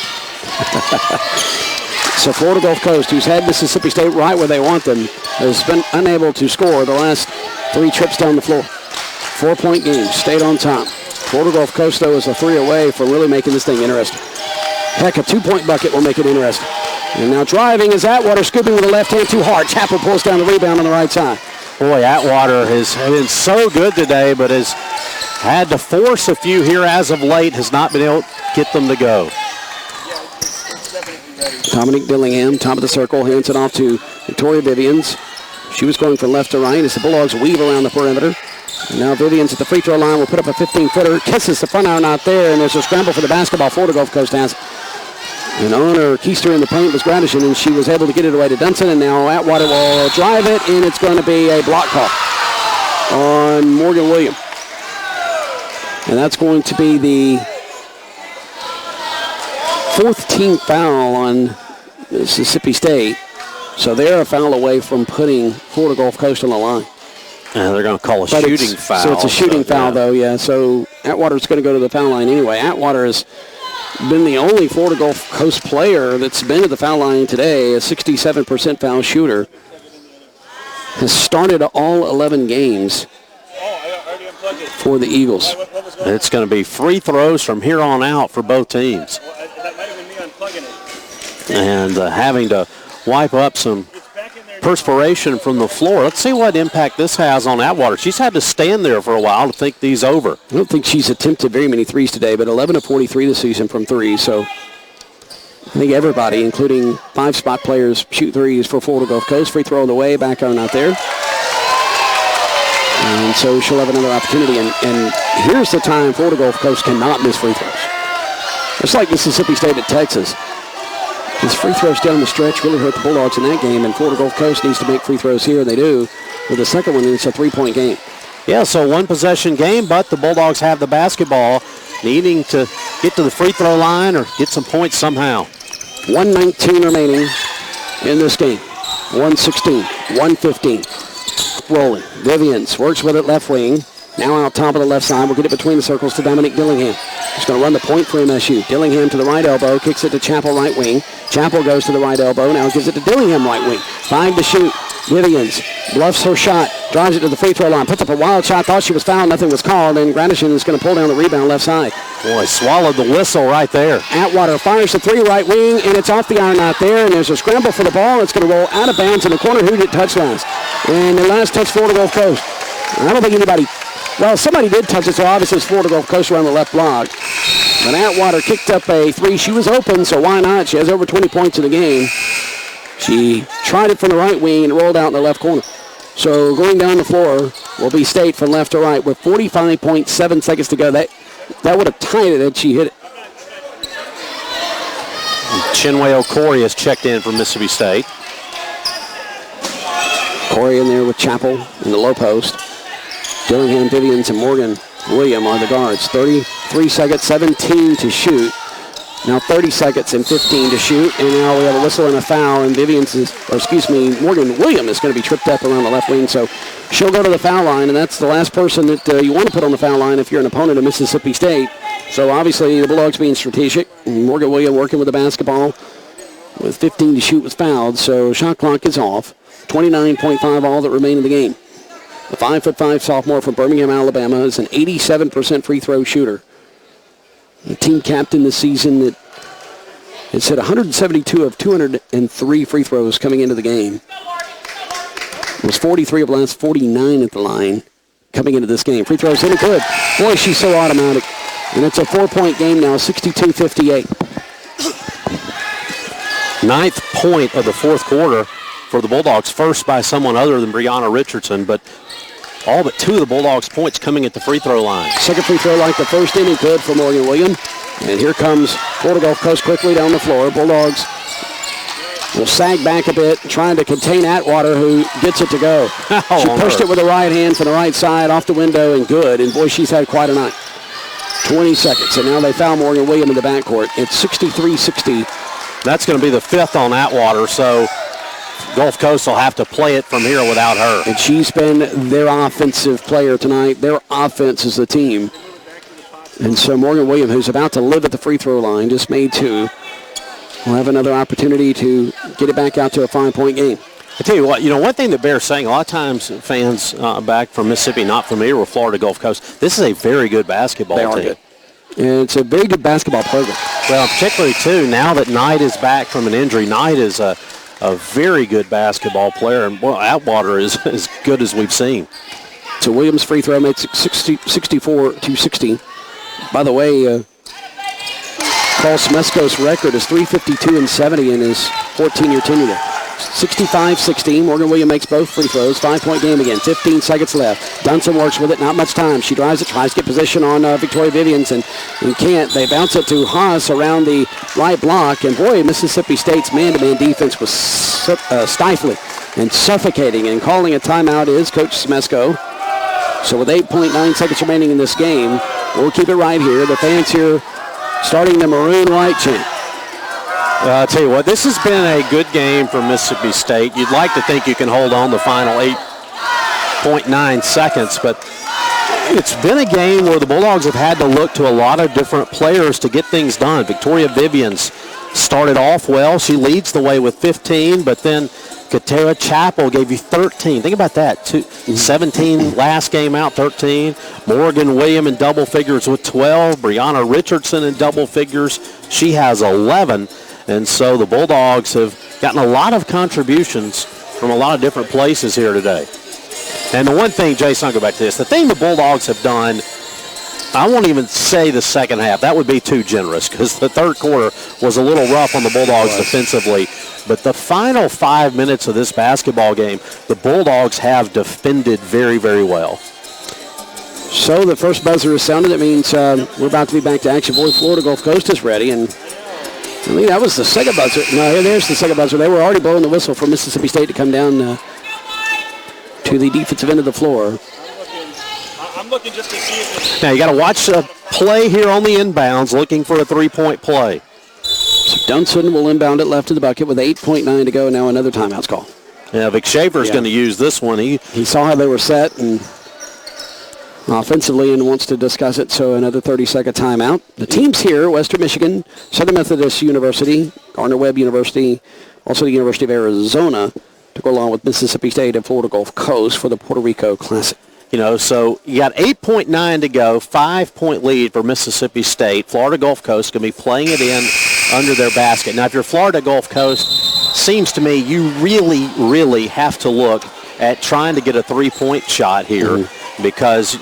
So Florida Gulf Coast, who's had Mississippi State right where they want them, has been unable to score the last 3 trips down the floor. 4-point game, stayed on top. Florida Gulf Coast, though, is a 3 away from really making this thing interesting. Heck, a 2-point bucket will make it interesting. And now driving is Atwater, scooping with the left hand too hard. Chapel pulls down the rebound on the right side. Boy, Atwater has been so good today, but has had to force a few here as of late, has not been able to get them to go. Dominique Dillingham, top of the circle, hands it off to Victoria Vivians. She was going from left to right as the Bulldogs weave around the perimeter. And now Vivians at the free throw line will put up a 15-footer. Kisses the front iron out there, and there's a scramble for the basketball. Florida Gulf Coast has it. And on her keister in the paint was Gradishin, and she was able to get it away to Dunson, and now Atwater will drive it, and it's going to be a block call on Morgan Williams. And that's going to be the 4th team foul on Mississippi State. So they're a foul away from putting Florida Gulf Coast on the line. And they're going to call a shooting foul. So it's a shooting foul, though, yeah. So Atwater's going to go to the foul line anyway. Atwater has been the only Florida Gulf Coast player that's been to the foul line today, a 67% foul shooter. Has started all 11 games for the Eagles. It's going to be free throws from here on out for both teams. And having to wipe up some perspiration from the floor. Let's see what impact this has on Atwater. She's had to stand there for a while to think these over. I don't think she's attempted very many threes today, but 11 of 43 this season from 3. So I think everybody, including 5 spot players, shoot threes for Florida Gulf Coast. Free throw on the way, back on out there. And so she'll have another opportunity. And here's the time Florida Gulf Coast cannot miss free throws. It's like Mississippi State at Texas. His free throws down the stretch really hurt the Bulldogs in that game, and Florida Gulf Coast needs to make free throws here, and they do. With the second one, it's a 3-point game. Yeah, so 1-possession game, but the Bulldogs have the basketball, needing to get to the free throw line or get some points somehow. 1:19 remaining in this game. 1:16, 1:15. Rolling. Vivians works with it left wing. Now out top of the left side. We'll get it between the circles to Dominique Dillingham. He's going to run the point for MSU. Dillingham to the right elbow. Kicks it to Chapel right wing. Chapel goes to the right elbow. Now gives it to Dillingham right wing. 5 to shoot. Vivians bluffs her shot. Drives it to the free throw line. Puts up a wild shot. Thought she was fouled. Nothing was called. And Gradishin is going to pull down the rebound left side. Boy, swallowed the whistle right there. Atwater fires the 3 right wing. And it's off the iron out there. And there's a scramble for the ball. It's going to roll out of bounds in the corner. Who did touch last? And the last touch Florida Gulf Coast. I don't think anybody... Well, somebody did touch it, so obviously it's Florida Gulf Coast around the left block. But Atwater kicked up a 3. She was open, so why not? She has over 20 points in the game. She tried it from the right wing and rolled out in the left corner. So going down the floor will be State from left to right with 45.7 seconds to go. That would have tied it had she hit it. Chinwe Okori has checked in for Mississippi State. Corey in there with Chapel in the low post. Dillingham, Vivians, and Morgan William are the guards. 33 seconds, 17 to shoot. Now 30 seconds and 15 to shoot. And now we have a whistle and a foul. And Morgan William is going to be tripped up around the left wing. So she'll go to the foul line. And that's the last person that you want to put on the foul line if you're an opponent of Mississippi State. So obviously the Bulldogs being strategic. Morgan William working with the basketball. With 15 to shoot was fouled. So shot clock is off. 29.5 all that remain in the game. The 5'5" sophomore from Birmingham, Alabama, is an 87% free throw shooter. The team captain this season that has hit 172 of 203 free throws coming into the game. It was 43 of the last 49 at the line coming into this game. Free throws in good. Boy, she's so automatic. And it's a 4-point game now, 62-58. 9th point of the fourth quarter for the Bulldogs, first by someone other than Brianna Richardson, but all but 2 of the Bulldogs' points coming at the free throw line. Second free throw like the first inning, good for Morgan William. And here comes Florida Gulf Coast quickly down the floor. Bulldogs will sag back a bit, trying to contain Atwater, who gets it to go. She pushed it with the right hand from the right side, off the window, and good. And boy, she's had quite a night. 20 seconds, and now they foul Morgan William in the backcourt. It's 63-60. That's going to be the 5th on Atwater, so Gulf Coast will have to play it from here without her. And she's been their offensive player tonight. Their offense is the team And so Morgan Williams, who's about to live at the free throw line, just made 2. Will have another opportunity to get it back out to a 5-point game. I tell you what, one thing that bears saying, a lot of times fans back from Mississippi not familiar with Florida Gulf Coast, this is a very good basketball team. Good. And it's a very good basketball program. Well, particularly, too, now that Knight is back from an injury, Knight is a very good basketball player, and, Atwater is as good as we've seen. So Williams' free throw makes it 64-60. By the way, Paul Smesko's record is 352-70 in his 14-year tenure there. 65-16. Morgan Williams makes both free throws. 5-point game again. 15 seconds left. Dunson works with it. Not much time. She drives it. Tries to get position on Victoria Vivians and can't. They bounce it to Haas around the right block. And, boy, Mississippi State's man-to-man defense was stifling and suffocating. And calling a timeout is Coach Smesko. So with 8.9 seconds remaining in this game, we'll keep it right here. The fans here starting the maroon white chant. I'll tell you what, this has been a good game for Mississippi State. You'd like to think you can hold on the final 8.9 seconds, but it's been a game where the Bulldogs have had to look to a lot of different players to get things done. Victoria Vivians started off well. She leads the way with 15, but then Katera Chappell gave you 13. Think about that. 17 last game out, 13. Morgan Williams in double figures with 12. Brianna Richardson in double figures. She has 11. And so the Bulldogs have gotten a lot of contributions from a lot of different places here today. And the one thing, Jason, I'll go back to this. The thing the Bulldogs have done, I won't even say the second half. That would be too generous because the third quarter was a little rough on the Bulldogs defensively. But the final 5 minutes of this basketball game, the Bulldogs have defended very, very well. So the first buzzer is sounded. It means we're about to be back to action. Boy, Florida Gulf Coast is ready. And I think that was the second buzzer. No, there's the second buzzer. They were already blowing the whistle for Mississippi State to come down to the defensive end of the floor. I'm looking just to see if it's... Now, you got to watch the play here on the inbounds, looking for a three-point play. So Dunson will inbound it left of the bucket with 8.9 to go. Now another timeout's called. Yeah, Vic Schaefer's going to use this one. He saw how they were set and offensively and wants to discuss it, so another 30-second timeout. The teams here, Western Michigan, Southern Methodist University, Gardner-Webb University, also the University of Arizona, to go along with Mississippi State and Florida Gulf Coast for the Puerto Rico Classic. So you got 8.9 to go, 5-point lead for Mississippi State. Florida Gulf Coast going to be playing it in under their basket. Now, if you're Florida Gulf Coast, seems to me you really, really have to look at trying to get a three-point shot here because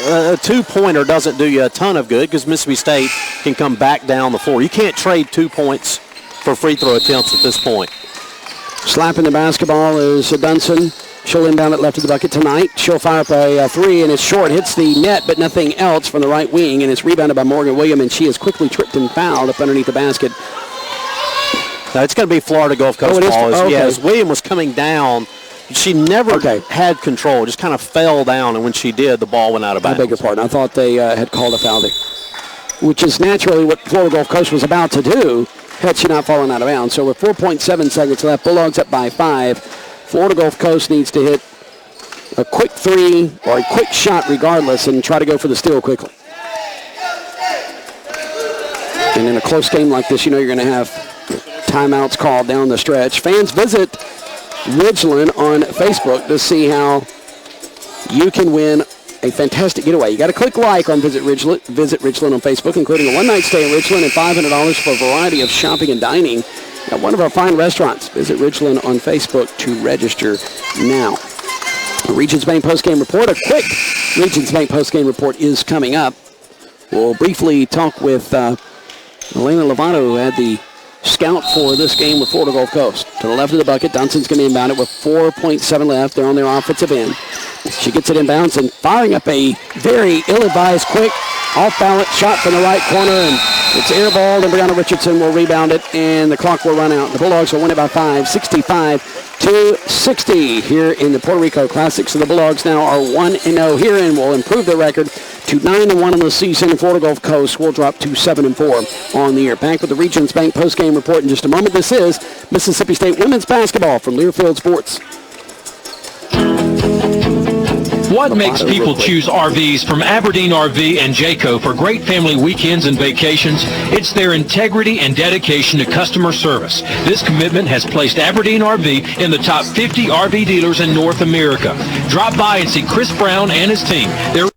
a two-pointer doesn't do you a ton of good because Mississippi State can come back down the floor. You can't trade 2 points for free throw attempts at this point. Slapping the basketball is Dunson. She'll inbound it left of the bucket tonight. She'll fire up a three, and it's short. Hits the net, but nothing else from the right wing, and it's rebounded by Morgan Williams, and she is quickly tripped and fouled up underneath the basket. Now, it's going to be Florida Gulf Coast ball. As Williams was coming down, she never had control, just kind of fell down, and when she did, the ball went out of bounds. I beg your pardon. I thought they had called a foul there, which is naturally what Florida Gulf Coast was about to do had she not fallen out of bounds. So with 4.7 seconds left, Bulldogs up by 5. Florida Gulf Coast needs to hit a quick three or a quick shot regardless and try to go for the steal quickly. And in a close game like this, you're going to have timeouts called down the stretch. Fans, visit Ridgeland on Facebook to see how you can win a fantastic getaway. You got to click like on Visit Ridgeland on Facebook, including a one-night stay in Ridgeland and $500 for a variety of shopping and dining at one of our fine restaurants. Visit Ridgeland on Facebook to register now. Regions Bank postgame report. A quick Regions Bank postgame report is coming up. We'll briefly talk with Elena Lovato, who had the scout for this game with Florida Gulf Coast. To the left of the bucket, Dunson's going to inbound it with 4.7 left. They're on their offensive end. She gets it inbounds and firing up a very ill-advised, quick, off-balance shot from the right corner, and it's airballed, and Brianna Richardson will rebound it, and the clock will run out. The Bulldogs will win it by 5, 65-60 here in the Puerto Rico Classic. So the Bulldogs now are 1-0 here and will improve their record to 9-1 in the season. Florida Gulf Coast will drop to 7-4 on the year. Back with the Regions Bank postgame report in just a moment. This is Mississippi State women's basketball from Learfield Sports. What makes people choose RVs from Aberdeen RV and Jayco for great family weekends and vacations? It's their integrity and dedication to customer service. This commitment has placed Aberdeen RV in the top 50 RV dealers in North America. Drop by and see Chris Brown and his team. They're